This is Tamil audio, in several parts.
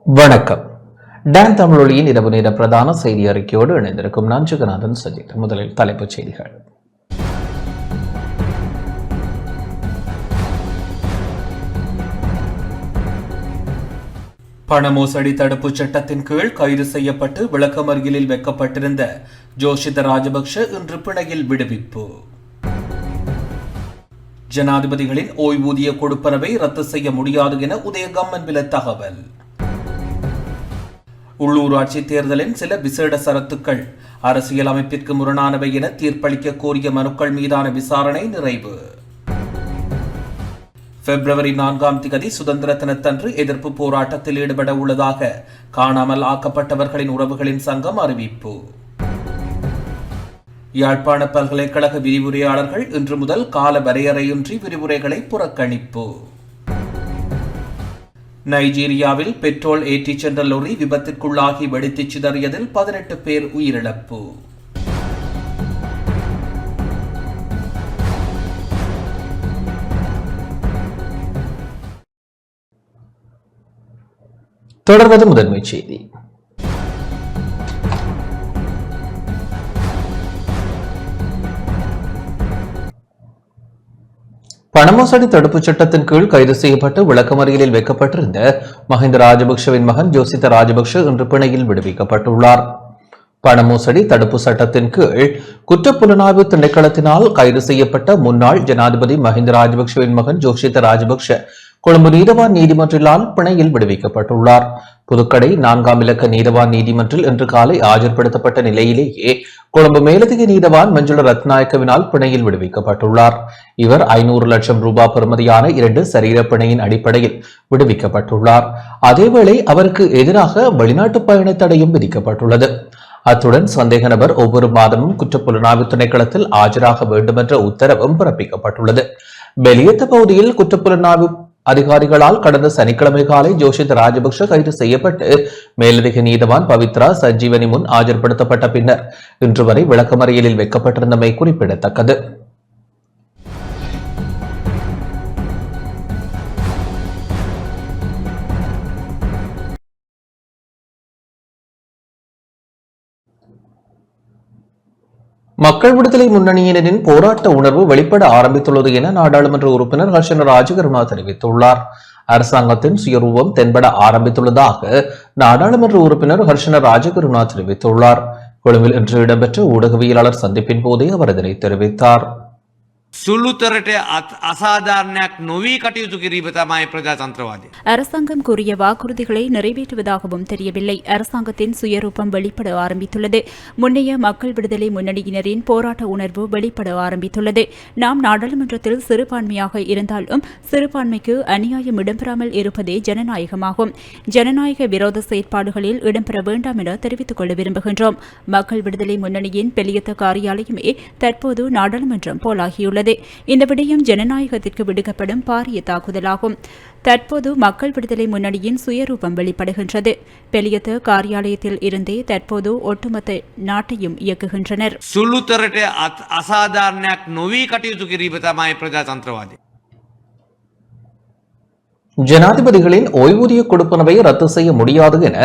வணக்கம். டான் தமிழொலியின் இரவு நேர பிரதான செய்தி அறிக்கையோடு இணைந்திருக்கும் நான் ஜெகநாதன் சஜித். முதலில் தலைப்புச் செய்திகள். பண மோசடி தடுப்புச் சட்டத்தின் கீழ் கைது செய்யப்பட்டு விளக்கமறியலில் வைக்கப்பட்டிருந்த ஜோஷித ராஜபக்ஷ இன்று பிணையில் விடுவிப்பு. ஜனாதிபதிகளின் ஓய்வூதிய கொடுப்பனவை ரத்து செய்ய முடியாது என உதயகம்மன்பில தகவல். உள்ளூராட்சி தேர்தலின் சில விசேட சரத்துக்கள் அரசியல் அமைப்பிற்கு முரணானவை என தீர்ப்பளிக்க கோரிய மனுக்கள் மீதான விசாரணை நிறைவு. பிப்ரவரி 4ஆம் தேதி சுதந்திர தினத்தன்று எதிர்ப்பு போராட்டத்தில் ஈடுபட உள்ளதாக காணாமல் ஆக்கப்பட்டவர்களின் உறவுகளின் சங்கம் அறிவிப்பு. யாழ்ப்பாண பல்கலைக்கழக விரிவுரையாளர்கள் இன்று முதல் கால வரையறையின்றி விரிவுரைகளை புறக்கணிப்பு. நைஜீரியாவில் பெட்ரோல் ஏற்றிச் சென்ற லொரி விபத்திற்குள்ளாகி வெடித்துச் சிதறியதில் 18 பேர் உயிரிழப்பு. தொடர்வது முதன்மைச் செய்தி. பணமோசடி தடுப்புச் சட்டத்தின் கீழ் கைது செய்யப்பட்டு விளக்கமறியலில் வைக்கப்பட்டிருந்த மஹிந்த ராஜபக்ஷவின் மகன் ஜோசித ராஜபக்ஷ இன்று பிணையில் விடுவிக்கப்பட்டுள்ளார். பணமோசடி தடுப்பு சட்டத்தின் கீழ் குற்றப்புலனாய்வு திணைக்களத்தினால் கைது செய்யப்பட்ட முன்னாள் ஜனாதிபதி மஹிந்த ராஜபக்ஷவின் மகன் ஜோஷித ராஜபக்ஷ கொழும்பு நீதவான் நீதிமன்றிலால் பிணையில் விடுவிக்கப்பட்டுள்ளார். புதுக்கடை 4ஆம் இலக்க நீதவான் நீதிமன்றில் இன்று காலை ஆஜர்படுத்தப்பட்ட நிலையிலேயே கொழும்பு மேலதிக நீதவான் மஞ்சுள ரத்நாயக்கவினால் பிணையில் விடுவிக்கப்பட்டுள்ளார். இவர் 500 லட்சம் ரூபாய் பெறுமதியான 2 சரீர பிணையின் அடிப்படையில் விடுவிக்கப்பட்டுள்ளார். அதேவேளை அவருக்கு எதிராக வெளிநாட்டு பயண தடையும் விதிக்கப்பட்டுள்ளது. அத்துடன் சந்தேக நபர் ஒவ்வொரு மாதமும் குற்றப்புலனாய்வு திணைக்களத்தில் ஆஜராக வேண்டும் என்ற உத்தரவும் பிறப்பிக்கப்பட்டுள்ளது. பெலியத்த பகுதியில் குற்றப்புலனாய்வு அதிகாரிகளால் கடந்த சனிக்கிழமை காலை ஜோஷித ராஜபக்ஷ கைது செய்யப்பட்டு மேலதிக நீதவான் பவித்ரா சஞ்சீவனி முன் ஆஜர்படுத்தப்பட்ட பின்னர் இன்று வரை விளக்கமறியலில் வைக்கப்பட்டிருந்தமை குறிப்பிடத்தக்கது. மக்கள் விடுதலை முன்னணியினரின் போராட்ட உணர்வு வெளிப்பட ஆரம்பித்துள்ளது என நாடாளுமன்ற உறுப்பினர் ஹர்ஷன ராஜகருணா தெரிவித்துள்ளார். அரசாங்கத்தின் சுயரூபம் தென்பட ஆரம்பித்துள்ளதாக நாடாளுமன்ற உறுப்பினர் ஹர்ஷன ராஜகருணா தெரிவித்துள்ளார். கொழும்பில் இன்று இடம்பெற்ற ஊடகவியலாளர் சந்திப்பின் போதே அவர் இதனை தெரிவித்தார். සුළුතරට අසාධාරණයක් නොවී කටයුතු කිරීම තමයි ප්‍රජාතන්ත්‍රවාදය. அரசாங்கம் கூறிய வாக்குறுதிகளை நிறைவேற்றுவதாகவும் தெரியவில்லை. அரசாங்கத்தின் சுயரூபம் வெளிப்பட ஆரம்பித்துள்ளது. முன்னைய மக்கள் விடுதலை முன்னணியினரின் போராட்ட உணர்வு வெளிப்பட ஆரம்பித்துள்ளது. நாம் நாடாளுமன்றத்தில் சிறுபான்மையாக இருந்தாலும் சிறுபான்மைக்கு அநியாயம் இடம்பெறாமல் இருப்பதே ஜனநாயகமாகும். ஜனநாயக விரோத செயற்பாடுகளில் இடம்பெற வேண்டாம் என தெரிவித்துக் கொள்ள விரும்புகின்றோம். மக்கள் விடுதலை முன்னணியின் பெலியத்த காரியாலயமே தற்போது நாடாளுமன்றம் போலாகியுள்ளது. இந்த விடயம் ஜனநாயகத்திற்கு விடுக்கப்படும் பாரிய தாக்குதலாகும். தற்போது மக்கள் விடுதலை முன்னணியின் சுயரூபம் வெளிப்படுகின்றது. பெலியத்த காரியாலயத்தில் இருந்தே தற்போது ஒட்டுமொத்த நாட்டையும் இயக்குகின்றனர். සුළුතරට අසාධාරණයක් නොවී කටයුතු කිරීම තමයි ප්‍රජාතන්ත්‍රවාදය. ஜனாதிபதிகளின் ஓய்வூதிய கொடுப்பனவை ரத்து செய்ய முடியாது என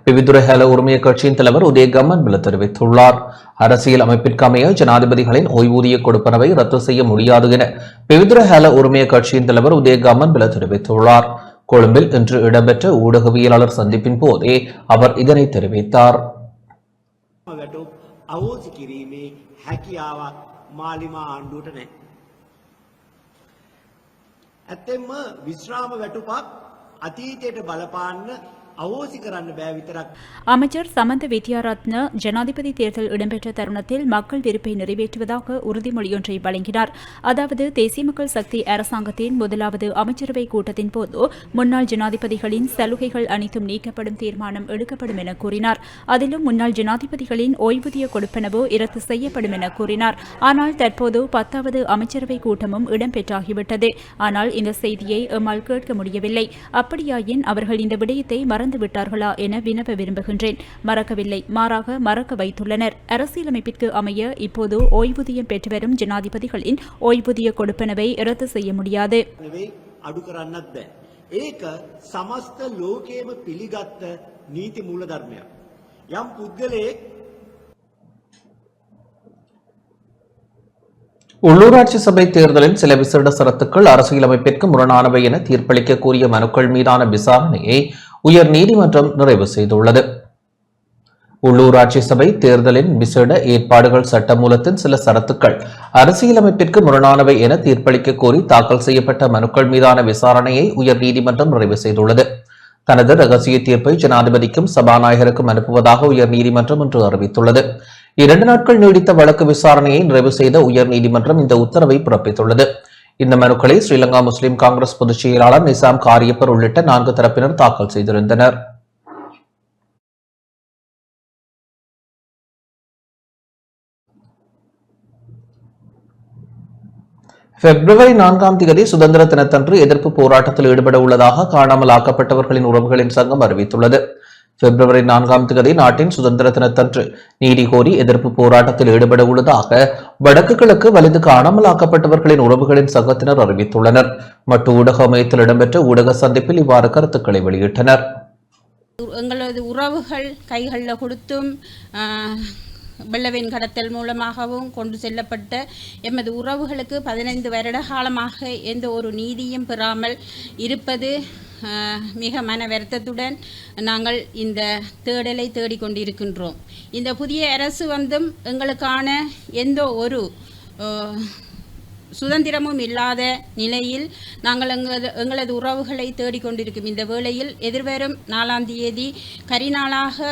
பிவிதுர ஹேல உரிமைய கட்சியின் தலைவர் உதய கம்மன்பில தெரிவித்துள்ளார். அரசியல் அமைப்பிற்கு அமைய ஜனாதிபதிகளின் ஓய்வூதிய கொடுப்பனவை ரத்து செய்ய முடியாது என பிவிதுர ஹேல உரிமைய கட்சியின் தலைவர் உதய கம்மன்பில தெரிவித்துள்ளார். கொழும்பில் இன்று இடம்பெற்ற ஊடகவியலாளர் சந்திப்பின் போதே அவர் இதனை தெரிவித்தார். ඇත්තෙන්ම විශ්‍රාම වැටුපක් අතීතයට බලපාන්න අවෝසි කරන්න බෑ විතරක්. அமைச்சர் சமந்த வித்யாரத்ன ஜனாதிபதி தேர்தல் இடம்பெற்ற தருணத்தில் மக்கள் விருப்பை நிறைவேற்றுவதாக உறுதிமொழியொன்றை வழங்கினார். அதாவது தேசிய மக்கள் சக்தி அரசாங்கத்தின் முதலாவது அமைச்சரவை கூட்டத்தின் போது முன்னாள் ஜனாதிபதிகளின் சலுகைகள் அனைத்தும் நீக்கப்படும் தீர்மானம் எடுக்கப்படும் என கூறினார். அதிலும் முன்னாள் ஜனாதிபதிகளின் ஓய்வூதிய கொடுப்பனவு இரத்து செய்யப்படும் என கூறினார். ஆனால் தற்போது 10வது அமைச்சரவை கூட்டமும் இடம்பெற்றாகிவிட்டது. ஆனால் இந்த செய்தியை எம்மால் கேட்க முடியவில்லை. அப்படியாயின் அவர்கள் இந்த விடயத்தை மறந்துவிட்டார்களா என வினவ விரும்புகின்றேன். மறக்கவில்லை, மாறாக மறக்க வைத்துள்ளனர். அரசியலமைப்பிற்கு அமைய இப்போது ஓய்வூதியம் பெற்று வரும் ஜனாதிபதிகளின் ஓய்வூதிய கொடுப்பனவை ரத்து செய்ய முடியாது. ඒක සමස්ත ලෝකයේම පිළිගත්ත නීති මූලධර්මයක්. යම් පුද්ගලයෙක් உள்ளூராட்சி சபை தேர்தலில் சில விசேட சரத்துக்கள் அரசியலமைப்பிற்கு முரணானவை என தீர்ப்பளிக்க கூறிய மனுக்கள் மீதான விசாரணையை உயர் நீதிமன்றம் நிறைவு செய்துள்ளது. உள்ளூராட்சி சபை தேர்தலின் விசேட ஏற்பாடுகள் சட்டமூலத்தின் சில சரத்துக்கள் அரசியலமைப்பிற்கு முரணானவை என தீர்ப்பளிக்க கோரி தாக்கல் செய்யப்பட்ட மனுக்கள் மீதான விசாரணையை உயர் நீதிமன்றம் நிறைவு செய்துள்ளது. தனது ரகசிய தீர்ப்பை ஜனாதிபதிக்கும் சபாநாயகருக்கும் அனுப்புவதாக உயர் நீதிமன்றம் இன்று அறிவித்துள்ளது. 2 நாட்கள் நீடித்த வழக்கு விசாரணையை நிறைவு செய்த உயர் நீதிமன்றம் இந்த உத்தரவை பிறப்பித்துள்ளது. இந்த மனுக்களை ஸ்ரீலங்கா முஸ்லிம் காங்கிரஸ் பொதுச் செயலாளர் நிசாம் காரியப்பர் உள்ளிட்ட 4 தரப்பினர் தாக்கல் செய்திருந்தனர். பிப்ரவரி 4ஆம் தேதி சுதந்திர தினத்தன்று எதிர்ப்பு போராட்டத்தில் ஈடுபட உள்ளதாக காணாமல் ஆக்கப்பட்டவர்களின் உறவுகளின் சங்கம் அறிவித்துள்ளது. பிப்ரவரி 4ஆம் தேதி நாட்டின் சுதந்திர தினத்தன்று நீதி கோரி எதிர்ப்பு போராட்டத்தில் ஈடுபட உள்ளதாக வடக்கு கிழக்கு வலிந்து காணாமல் ஆக்கப்பட்டவர்களின் உறவுகளின் சங்கத்தினர் அறிவித்துள்ளனர். மற்ற ஊடக மையத்தில் இடம்பெற்ற ஊடக சந்திப்பில் இவ்வாறு கருத்துக்களை வெளியிட்டனர். எங்களது உறவுகள் கைகளில் கொடுத்தும் வெள்ளவேன் கடத்தல் மூலமாகவும் கொண்டு செல்லப்பட்ட எமது உறவுகளுக்கு 15 வருட காலமாக எந்த ஒரு நீதியும் பெறாமல் இருப்பது மிக மன வருத்தத்துடன் நாங்கள் இந்த தேடலை தேடிக்கொண்டிருக்கின்றோம். இந்த புதிய அரசு வந்தும் எங்களுக்கான எந்த ஒரு சுதந்திரமும் இல்லாத நிலையில் நாங்கள் எங்களது உறவுகளை தேடிக்கொண்டிருக்கும் இந்த வேளையில் எதிர்வரும் 4ஆம் தேதி கரிநாளாக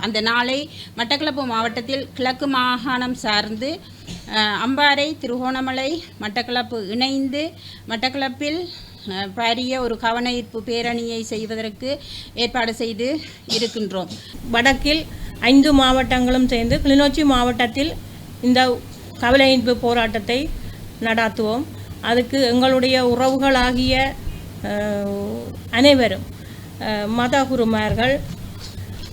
அந்த நாளை மட்டக்களப்பு மாவட்டத்தில் கிழக்கு மாகாணம் சார்ந்து அம்பாறை, திருகோணமலை, மட்டக்களப்பு இணைந்து மட்டக்களப்பில் பாரிய ஒரு கவன ஈர்ப்பு பேரணியை செய்வதற்கு ஏற்பாடு செய்து இருக்கின்றோம். வடக்கில் 5 மாவட்டங்களும் சேர்ந்து கிளிநொச்சி மாவட்டத்தில் இந்த கவன ஈர்ப்பு போராட்டத்தை நடாத்துவோம். அதுக்கு எங்களுடைய உறவுகளாகிய அனைவரும் மத குருமார்கள்,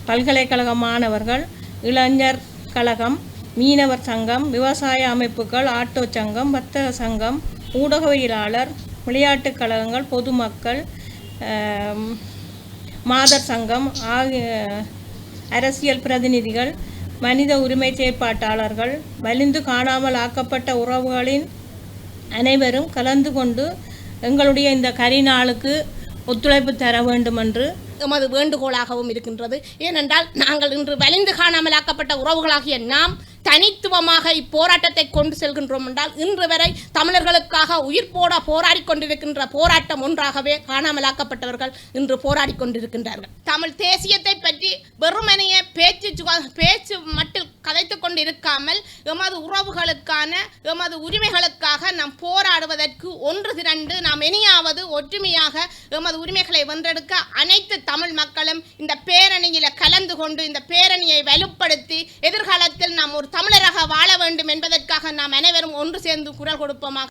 பல்கலைக்கழக மாணவர்கள், இளைஞர் கழகம், மீனவர் சங்கம், விவசாய அமைப்புகள், ஆட்டோ சங்கம், வர்த்தக சங்கம், ஊடகவியலாளர், விளையாட்டுக் கழகங்கள், பொதுமக்கள், மாதர் சங்கம் ஆகிய அரசியல் பிரதிநிதிகள், மனித உரிமை செயற்பாட்டாளர்கள், வலிந்து காணாமல் ஆக்கப்பட்ட உறவுகளின் அனைவரும் கலந்து கொண்டு எங்களுடைய இந்த கரிநாளுக்கு ஒத்துழைப்பு தர வேண்டும் என்று எமது வேண்டுகோளாகவும் இருக்கின்றது. ஏனென்றால் நாங்கள் இன்று வலிந்து காணாமலாக்கப்பட்ட உறவுகளாகிய நாம் தனித்துவமாக இப்போராட்டத்தை கொண்டு செல்கின்றோம் என்றால் இன்று வரை தமிழர்களுக்காக உயிர் போராடி கொண்டிருக்கின்ற போராட்டம் ஒன்றாகவே காணாமலாக்கப்பட்டவர்கள் இன்று போராடி கொண்டிருக்கின்றார்கள். தமிழ் தேசியத்தை பற்றி வெறுமனைய பேச்சு மட்டில் கதைத்து கொண்டிருக்காமல் எமது உறவுகளுக்கான எமது உரிமைகளுக்காக நாம் போராடுவதற்கு ஒன்று திரண்டு நாம் இனியாவது ஒற்றுமையாக எமது உரிமைகளை வென்றெடுக்க அனைத்து தமிழ் மக்களும் இந்த பேரணியில் கலந்து கொண்டு இந்த பேரணியை வலுப்படுத்தி எதிர்காலத்தில் நாம் ஒரு தமிழராக வாழ வேண்டும் என்பதற்காக நாம் அனைவரும் ஒன்று சேர்ந்து குரல் கொடுப்போமாக.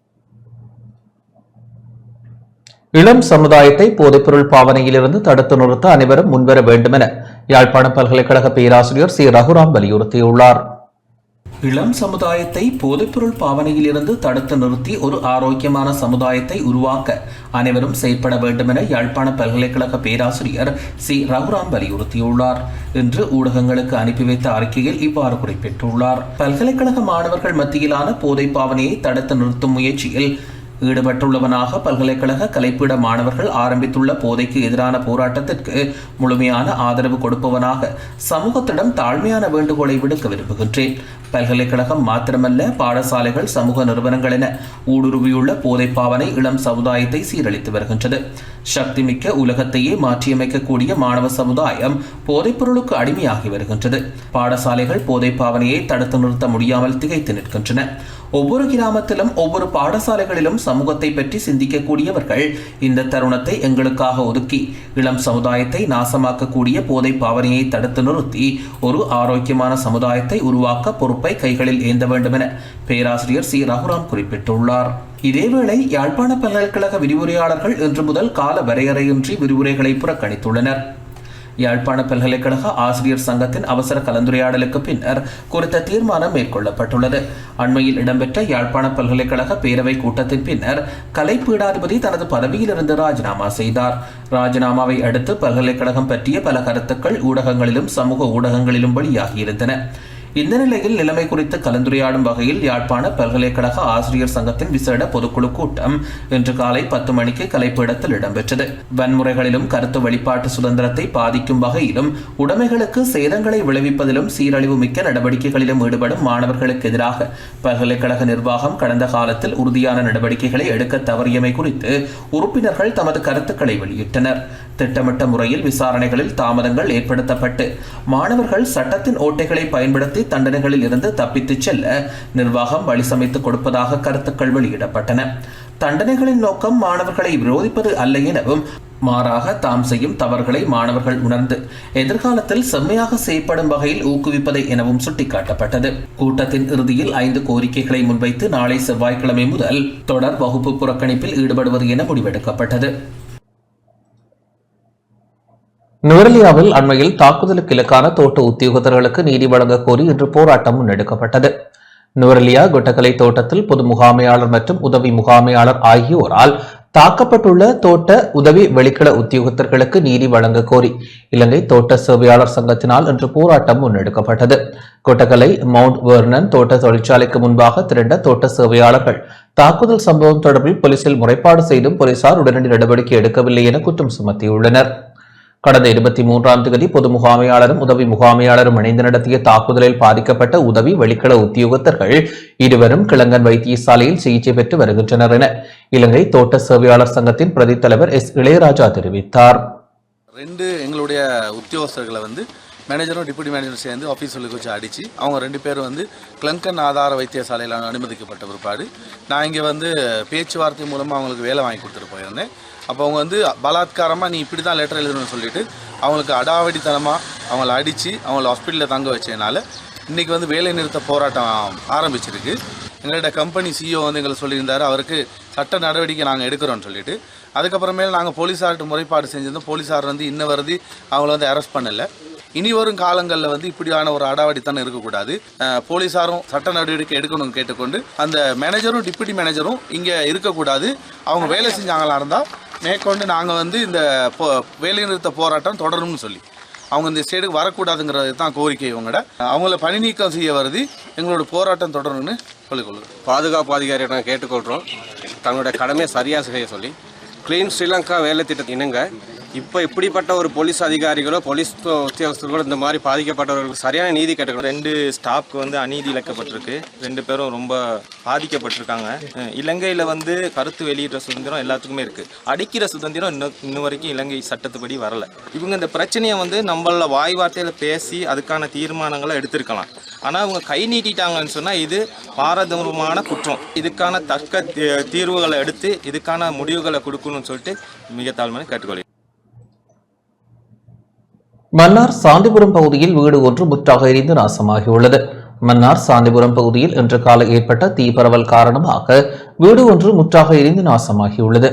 இளம் சமுதாயத்தை போதைப்பொருள் பாவனையிலிருந்து தடுத்து நிறுத்த அனைவரும் முன்வர வேண்டும் என யாழ்ப்பாண பல்கலைக்கழக பேராசிரியர் சி ரகுராம் வலியுறுத்தியுள்ளார். இளம் சமுதாயத்தை போதைப்பொருள் பாவனையில் இருந்து தடுத்து நிறுத்தி ஒரு ஆரோக்கியமான சமுதாயத்தை உருவாக்க அனைவரும் செயற்பட வேண்டும் என யாழ்ப்பாண பல்கலைக்கழக பேராசிரியர் சி ரகுராம் வலியுறுத்தியுள்ளார். இன்று ஊடகங்களுக்கு அனுப்பி வைத்த அறிக்கையில் இவ்வாறு குறிப்பிட்டுள்ளார். பல்கலைக்கழக மாணவர்கள் மத்தியிலான போதை பாவனையை தடுத்து நிறுத்தும் முயற்சியில் ஈடுபட்டுள்ளவனாக பல்கலைக்கழக கலைப்பீட மாணவர்கள் ஆரம்பித்துள்ள போதைக்கு எதிரான போராட்டத்திற்கு முழுமையான ஆதரவு கொடுப்பவனாக சமூகத்திடம் தாழ்மையான வேண்டுகோளை விடுக்க விரும்புகின்றேன். பல்கலைக்கழகம் மாத்திரமல்ல, பாடசாலைகள், சமூக நிறுவனங்கள் என ஊடுருவியுள்ள போதை பாவனை இளம் சமுதாயத்தை சீரழித்து வருகின்றது. சக்திமிக்க உலகத்தையே மாற்றியமைக்கக்கூடிய மாணவ சமுதாயம் போதைப் பொருளுக்கு அடிமையாகி வருகின்றது. பாடசாலைகள் போதை பாவனையை தடுத்து நிறுத்த முடியாமல் திகைத்து நிற்கின்றன. ஒவ்வொரு கிராமத்திலும் ஒவ்வொரு பாடசாலைகளிலும் சமூகத்தை பற்றி சிந்திக்கக்கூடியவர்கள் இந்த தருணத்தை எங்களுக்காக ஒதுக்கி இளம் சமுதாயத்தை நாசமாக்கக்கூடிய போதை பாவனையை தடுத்து நிறுத்தி ஒரு ஆரோக்கியமான சமுதாயத்தை உருவாக்க பொறுப்பை கைகளில் ஏந்த வேண்டும் என பேராசிரியர் சி ரகுராம் குறிப்பிட்டுள்ளார். இதேவேளை யாழ்ப்பாண பல்கலைக்கழக விரிவுரையாளர்கள் இன்று முதல் கால வரையறையின்றி விரிவுரைகளை புறக்கணித்துள்ளனர். யாழ்ப்பாண பல்கலைக்கழக ஆசிரியர் சங்கத்தின் அவசர கலந்துரையாடலுக்கு பின்னர் குறித்த தீர்மானம் மேற்கொள்ளப்பட்டுள்ளது. அண்மையில் இடம்பெற்ற யாழ்ப்பாண பல்கலைக்கழக பேரவை கூட்டத்தின் பின்னர் கலை பீடாதிபதி தனது பதவியிலிருந்து ராஜினாமா செய்தார். ராஜினாமாவை அடுத்து பல்கலைக்கழகம் பற்றிய பல கருத்துக்கள் ஊடகங்களிலும் சமூக ஊடகங்களிலும் வெளியாகியிருந்தன. இந்த நிலையில் நிலைமை குறித்து கலந்துரையாடும் வகையில் யாழ்ப்பாண பல்கலைக்கழக ஆசிரியர் சங்கத்தின் விசேட பொதுக்குழு கூட்டம் இன்று காலை 10 மணிக்கு கலைப்பீடத்தில் இடம்பெற்றது. வன்முறைகளிலும் கருத்து வெளிப்பாட்டு சுதந்திரத்தை பாதிக்கும் வகையிலும் உடைமைகளுக்கு சேதங்களை விளைவிப்பதிலும் சீரழிவு மிக்க நடவடிக்கைகளிலும் ஈடுபடும் மாணவர்களுக்கு எதிராக பல்கலைக்கழக நிர்வாகம் கடந்த காலத்தில் உறுதியான நடவடிக்கைகளை எடுக்க தவறியமை குறித்து உறுப்பினர்கள் தமது கருத்துக்களை வெளியிட்டனர். திட்டமிட்ட முறையில் விசாரணைகளில் தாமதங்கள் ஏற்படுத்தப்பட்டு மாணவர்கள் சட்டத்தின் ஓட்டைகளை பயன்படுத்தி தண்டனைகளில் இருந்து தப்பித்துச் செல்ல நிர்வாகம் வழி சமைத்துக் கொடுப்பதாக கருத்துக்கள் வெளியிடப்பட்டன. தண்டனைகளின் நோக்கம் மாணவர்களை விரோதிப்பது அல்ல எனவும் மாறாக தாம் செய்யும் தவறுகளை மாணவர்கள் உணர்ந்து எதிர்காலத்தில் செம்மையாக செய்யப்படும் வகையில் ஊக்குவிப்பதை எனவும் சுட்டிக்காட்டப்பட்டது. கூட்டத்தின் இறுதியில் 5 கோரிக்கைகளை முன்வைத்து நாளை செவ்வாய்க்கிழமை முதல் தொடர் வகுப்பு புறக்கணிப்பில் ஈடுபடுவது என முடிவெடுக்கப்பட்டது. நுவரெலியாவில் அண்மையில் தாக்குதலுக்கு இலக்கான தோட்ட உத்தியோகத்தர்களுக்கு நீதி வழங்க கோரி இன்று போராட்டம் முன்னெடுக்கப்பட்டது. நுவரெலியா கொட்டக்கலை தோட்டத்தில் பொது முகாமையாளர் மற்றும் உதவி முகாமையாளர் ஆகியோரால் தாக்கப்பட்டுள்ள தோட்ட உதவி வெளிக்கள உத்தியோகத்தர்களுக்கு நீதி வழங்க கோரி இலங்கை தோட்ட சேவையாளர் சங்கத்தினால் இன்று போராட்டம் முன்னெடுக்கப்பட்டது. கொட்டக்கலை மவுண்ட் வெர்னன் தோட்ட தொழிற்சாலைக்கு முன்பாக திரண்ட தோட்ட சேவையாளர்கள் தாக்குதல் சம்பவம் தொடர்பில் போலீசில் முறைப்பாடு செய்தும் போலீசார் உடனடி நடவடிக்கை எடுக்கவில்லை என குற்றம் சுமத்தியுள்ளனர். கடந்த 23ஆம் தேதி பொது முகாமையாளரும் உதவி முகாமையாளரும் இணைந்து நடத்திய தாக்குதலில் பாதிக்கப்பட்ட உதவி வெளிக்கள உத்தியோகத்தர்கள் இருவரும் கிளங்கன் வைத்தியசாலையில் சிகிச்சை பெற்று வருகின்றனர் என இலங்கை தோட்ட சேவையாளர் சங்கத்தின் பிரதி தலைவர் எஸ் இளையராஜா தெரிவித்தார். 2 எங்களுடைய உத்தியோகஸ்தர்களை மேனேஜரும் டிப்யூட்டி மேனேஜரும் சேர்ந்து ஆஃபீஸுக்கு வச்சு அடித்து அவங்க 2 பேரும் கிளங்கன் ஆதார வைத்தியசாலையில் அனுமதிக்கப்பட்ட பிற்பாடு நான் இங்கே பேச்சுவார்த்தை மூலமாக அவங்களுக்கு வேலை வாங்கி கொடுத்துட்டு போயிருந்தேன். அப்போ அவங்க பலாத்காரமாக நீ இப்படி தான் லெட்டர் எழுதணும்னு சொல்லிட்டு அவங்களுக்கு அடாவடித்தனமாக அவங்கள அடித்து அவங்கள ஹாஸ்பிட்டலில் தங்க வச்சதுனால இன்றைக்கி வேலை நிறுத்த போராட்டம் ஆரம்பிச்சிருக்கு. எங்கள்கிட்ட கம்பெனி சிஇஓ எங்களை சொல்லியிருந்தார் அவருக்கு சட்ட நடவடிக்கை நாங்கள் எடுக்கிறோன்னு சொல்லிட்டு. அதுக்கப்புறமேல நாங்கள் போலீஸார்கிட்ட முறைப்பாடு செஞ்சிருந்தோம். போலீஸார் இன்ன வருது அவங்கள அரெஸ்ட் பண்ணலை. இனி வரும் காலங்களில் இப்படியான ஒரு அடாவடித்தனம் இருக்கக்கூடாது, போலீஸாரும் சட்ட நடவடிக்கை எடுக்கணும்னு கேட்டுக்கொண்டு அந்த மேனேஜரும் டிப்யூட்டி மேனேஜரும் இங்கே இருக்கக்கூடாது. அவங்க வேலை செஞ்சாங்களா இருந்தால் மேற்கொண்டு நாங்கள் இந்த வேலைநிறுத்த போராட்டம் தொடரும்னு சொல்லி அவங்க இந்த ஸ்டேட்டுக்கு வரக்கூடாதுங்கிறது தான் கோரிக்கை. அவங்கள பணி நீக்கம் செய்ய வருது, எங்களோட போராட்டம் தொடரும்னு சொல்லிக்கொள்ளுறோம். பாதுகாப்பு அதிகாரியிடம் கேட்டுக்கொள்கிறோம் தங்களுடைய கடமையை சரியாக செய்ய சொல்லி. கிளீன் ஸ்ரீலங்கா வேலை திட்டத்தை இணங்க இப்போ இப்படிப்பட்ட ஒரு போலீஸ் அதிகாரிகளோ போலீஸ் உத்தியோகஸ்தர்களோ இந்த மாதிரி பாதிக்கப்பட்டவர்களுக்கு சரியான நீதி கேட்டுக்கணும். 2 ஸ்டாஃப்க்கு அநீதி இழைக்கப்பட்டிருக்கு. 2 பேரும் ரொம்ப பாதிக்கப்பட்டிருக்காங்க. இலங்கையில் கருத்து வெளியிடுற சுதந்திரம் எல்லாத்துக்குமே இருக்குது. அடிக்கிற சுதந்திரம் இன்னும் வரைக்கும் இலங்கை சட்டத்துப்படி வரலை. இவங்க இந்த பிரச்சனையை நம்மள வாய் வார்த்தையில் பேசி அதுக்கான தீர்மானங்களை எடுத்திருக்கலாம். ஆனால் அவங்க கை நீட்டிட்டாங்கன்னு சொன்னால் இது பாரதூரமான குற்றம். இதுக்கான தக்க தீர்வுகளை எடுத்து இதுக்கான முடிவுகளை கொடுக்கணும்னு சொல்லிட்டு மிக தாழ்மையான கேட்டுக்கொள்கிறேன். மன்னார் சாந்திபுரம் பகுதியில் வீடு ஒன்று முற்றாக எரிந்து நாசமாகியுள்ளது. மன்னார் சாந்திபுரம் பகுதியில் இன்று காலை ஏற்பட்ட தீப்பரவல் காரணமாக வீடு ஒன்று முற்றாக எரிந்து நாசமாகியுள்ளது.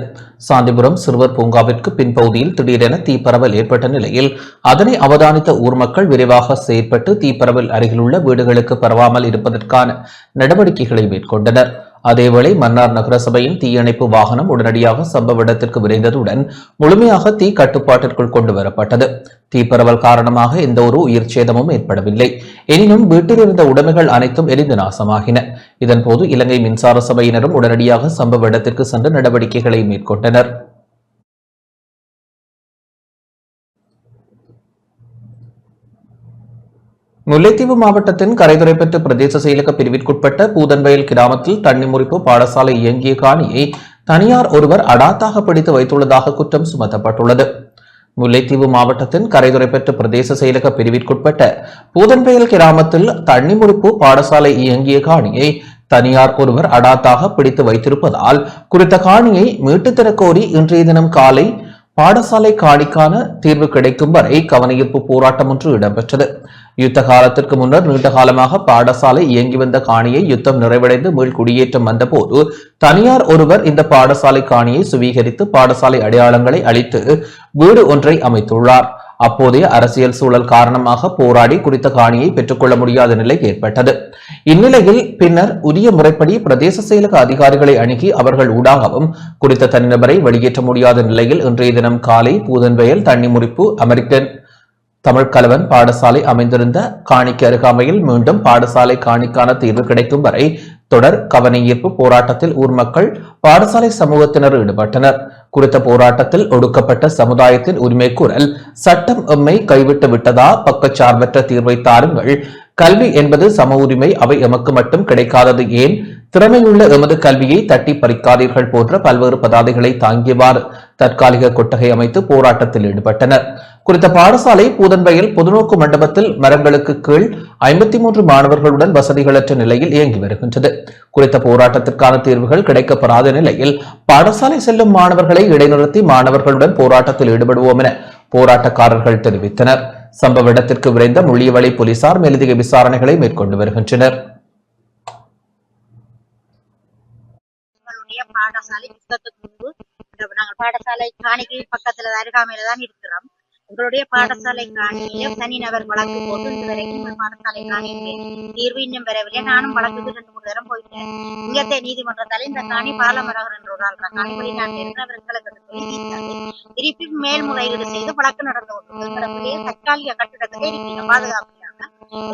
சாந்திபுரம் சிறுவர் பூங்காவிற்கு பின்பகுதியில் திடீரென தீப்பரவல் ஏற்பட்ட நிலையில் அதனை அவதானித்த ஊர் மக்கள் விரைவாக செயற்பட்டு தீப்பரவல் அருகிலுள்ள வீடுகளுக்கு பரவாமல் இருப்பதற்கான நடவடிக்கைகளை மேற்கொண்டனர். அதேவேளை மன்னார் நகரசபையின் தீயணைப்பு வாகனம் உடனடியாக சம்பவ இடத்திற்கு விரைந்ததுடன் முழுமையாக தீ கட்டுப்பாட்டிற்குள் கொண்டு வரப்பட்டது. தீப்பரவல் காரணமாக எந்த ஒரு உயிர் சேதமும் ஏற்படவில்லை. எனினும் வீட்டில் இருந்த உடைமைகள் அனைத்தும் எரிந்து நாசமாகின. இதன்போது இலங்கை மின்சார சபையினரும் உடனடியாக சம்பவ இடத்திற்கு சென்று நடவடிக்கைகளை மேற்கொண்டனர். முல்லைத்தீவு மாவட்டத்தின் கரைதுறைப்பற்று பிரதேச செயலக பிரிவிற்குட்பட்ட பூதன்வயல் கிராமத்தில் தண்ணி முறிப்பு பாடசாலை இயங்கிய காணியை தனியார் ஒருவர் அடாத்தாக பிடித்து வைத்துள்ளதாக குற்றம் சுமத்தப்பட்டுள்ளது. முல்லைத்தீவு மாவட்டத்தின் கரைதுறைப்பற்று பிரதேச செயலக பிரிவிற்குட்பட்ட பூதன்வயல் கிராமத்தில் தண்ணி முறிப்பு பாடசாலை இயங்கிய காணியை தனியார் ஒருவர் அடாத்தாக பிடித்து வைத்திருப்பதால் குறித்த காணியை மீட்டுத்தரக் கோரி இன்றைய தினம் காலை பாடசாலை காணிக்கான தீர்வு கிடைக்கும் வரை கவனஈர்ப்பு போராட்டம் ஒன்று இடம்பெற்றது. யுத்த காலத்திற்கு முன்னர் நீண்ட காலமாக பாடசாலை இயங்கி வந்த காணியை யுத்தம் நிறைவடைந்து மீள் குடியேற்றம் வந்தபோது தனியார் ஒருவர் இந்த பாடசாலை காணியை சுவீகரித்து பாடசாலை அடையாளங்களை அளித்து வீடு ஒன்றை அமைத்துள்ளார். அப்போதைய அரசியல் சூழல் காரணமாக போராடி குறித்த காணியை பெற்றுக்கொள்ள முடியாத நிலை ஏற்பட்டது. இந்நிலையில் பின்னர் உரிய முறைப்படி பிரதேச செயலக அதிகாரிகளை அணுகி அவர்கள் ஊடாகவும் குறித்த தனிநபரை வெளியேற்ற முடியாத நிலையில் இன்றைய தினம் காலை பூதன்வயல் தண்ணிமுறிப்பு அமெரிக்கன் தமிழ் கலவன் பாடசாலை அமைந்திருந்த காணிக்கு அருகாமையில் மீண்டும் பாடசாலை காணிக்கான தீர்வு கிடைக்கும் வரை தொடர் கவனஈர்ப்பு போராட்டத்தில் ஊர் மக்கள் பாடசாலை சமூகத்தினர் ஈடுபட்டனர். குறித்த போராட்டத்தில் ஒடுக்கப்பட்ட சமுதாயத்தின் உரிமை குரல் சட்டம் எம்மை கைவிட்டு விட்டதா, பக்கச்சார்பற்ற தீர்வை தாருங்கள், கல்வி என்பது சம உரிமை, அவை எமக்கு மட்டும் கிடைக்காதது ஏன், திறமையுள்ள எமது கல்வியை தட்டி பறிக்காதீர்கள் போன்ற பல்வேறு பதாதைகளை தாங்கியவாறு தற்காலிக கொட்டகை அமைத்து போராட்டத்தில் ஈடுபட்டனர். குறித்த பாடசாலை பூதன்வயல் பொதுநோக்கு மண்டபத்தில் மரங்களுக்கு கீழ் 53 மாணவர்களுடன் வசதிகளற்ற நிலையில் இயங்கி வருகின்றது. குறித்த போராட்டத்திற்கான தீர்வுகள் கிடைக்கப்பெறாத நிலையில் பாடசாலை செல்லும் மாணவர்களை இடைநிறுத்தி மாணவர்களுடன் போராட்டத்தில் ஈடுபடுவோம் என போராட்டக்காரர்கள் தெரிவித்தனர். சம்பவ இடத்திற்கு விரைந்த முள்ளியவளை போலீசார் மேலதிக விசாரணைகளை மேற்கொண்டு வருகின்றனர். பாடசாலை காணிக்கு பக்கத்துல அருகாமையில தான் இருக்கிறோம். எங்களுடைய பாடசாலை காணியில தனிநபர் வழக்கு போட்டு இதுவரைக்கும் பாடசாலை காணிக்கு தீர்வு இன்னும் பெறவில்லை. நானும் வழக்குக்கு 2-3 தரம் போயிட்டேன். இங்கத்தை நீதிமன்றத்தால இந்த காணி பாலமரகர் என்ற ஒரு ஆள் காணி வெளிநாட்டில் இருந்து அவர்களுக்கு திருப்பி மேல்முறையீடு செய்து வழக்கு நடந்து கொண்டிருக்கிறது. தற்காலிக கட்டிடத்திலே இருக்கிற பாதுகாப்புக்காக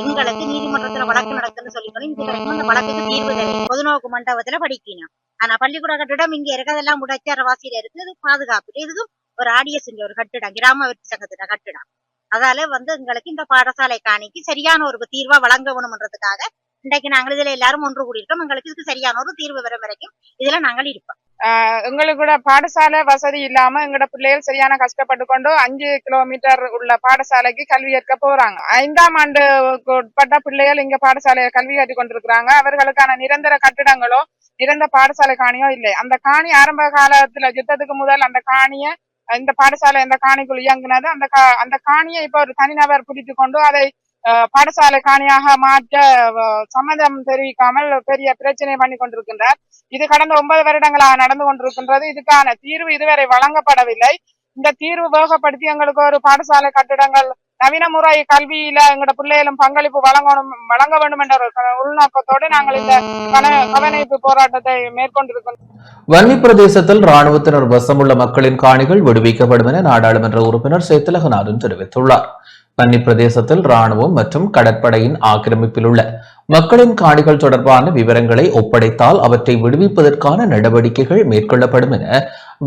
எங்களுக்கு நீதிமன்றத்துல வழக்கு நடக்குன்னு சொல்லிக்கணும். இதுவரைக்கும் அந்த வழக்குக்கு தீர்வு தெரியும். பொதுநோக்கு மண்டபத்துல படிக்கணும். ஆனா பள்ளிக்கூட கட்டிடம் இங்க இருக்கிறதெல்லாம் முடச்சி அரவாசியில இருக்கு. அது பாதுகாப்பு. இதுக்கும் ஒரு ஆடியஸ் ஒரு கட்டிடம், கிராம வெற்றி சங்கத்தின கட்டிடம். அதால எங்களுக்கு இந்த பாடசாலை காணிக்கு சரியான ஒரு தீர்வா வழங்க வேணும்ன்றதுக்காக இன்றைக்கு நாங்கள் இதுல எல்லாரும் ஒன்று கூடியிருக்கோம். எங்களுக்கு இதுக்கு சரியான ஒரு தீர்வு வரும் வரைக்கும் இதுல நாங்கள் இருப்போம். எங்களுக்கு பாடசாலை வசதி இல்லாம எங்களோட பிள்ளைகள் சரியான கஷ்டப்பட்டு கொண்டு 5 கிலோமீட்டர் உள்ள பாடசாலைக்கு கல்வி கற்க போறாங்க. 5ஆம் ஆண்டுக்கு உட்பட்ட பிள்ளைகள் இங்க பாடசாலையை கல்வி கற்றுக் கொண்டிருக்கிறாங்க. அவர்களுக்கான நிரந்தர கட்டிடங்களோ நிரந்தர பாடசாலை காணியோ இல்லை. அந்த காணி ஆரம்ப காலத்துல யுத்தத்துக்கு முதல் அந்த காணிய இந்த பாடசாலை இந்த காணிக்குள் இயங்கினது. அந்த காணியை இப்ப ஒரு தனிநபர் பிடித்து கொண்டு அதை பாடசாலை காணியாக மாற்ற சம்மதம் தெரிவிக்காமல் பெரிய பிரச்சனை பண்ணி கொண்டிருக்கின்றார். இது கடந்த 9 வருடங்களாக நடந்து கொண்டிருக்கின்றது. இதுக்கான தீர்வு இதுவரை வழங்கப்படவில்லை. இந்த தீர்வு வேகப்படுத்தி எங்களுக்கு ஒரு பாடசாலை கட்டிடங்கள் நவீன முறை கல்வியில எங்களோட பிள்ளைகளும் பங்களிப்பு வழங்க வேண்டும் என்ற ஒரு உள்நோக்கத்தோடு நாங்கள் இந்த கவனிப்பு போராட்டத்தை மேற்கொண்டிருக்கின்றோம். வன்னி பிரதேசத்தில் ராணுவத்தினர் வசமுள்ள மக்களின் காணிகள் விடுவிக்கப்படும் என நாடாளுமன்ற உறுப்பினர் சேத்திலகநாதன் தெரிவித்துள்ளார். வன்னி பிரதேசத்தில் ராணுவம் மற்றும் கடற்படையின் ஆக்கிரமிப்பில் உள்ள மக்களின் காணிகள் தொடர்பான விவரங்களை ஒப்படைத்தால் அவற்றை விடுவிப்பதற்கான நடவடிக்கைகள் மேற்கொள்ளப்படும் என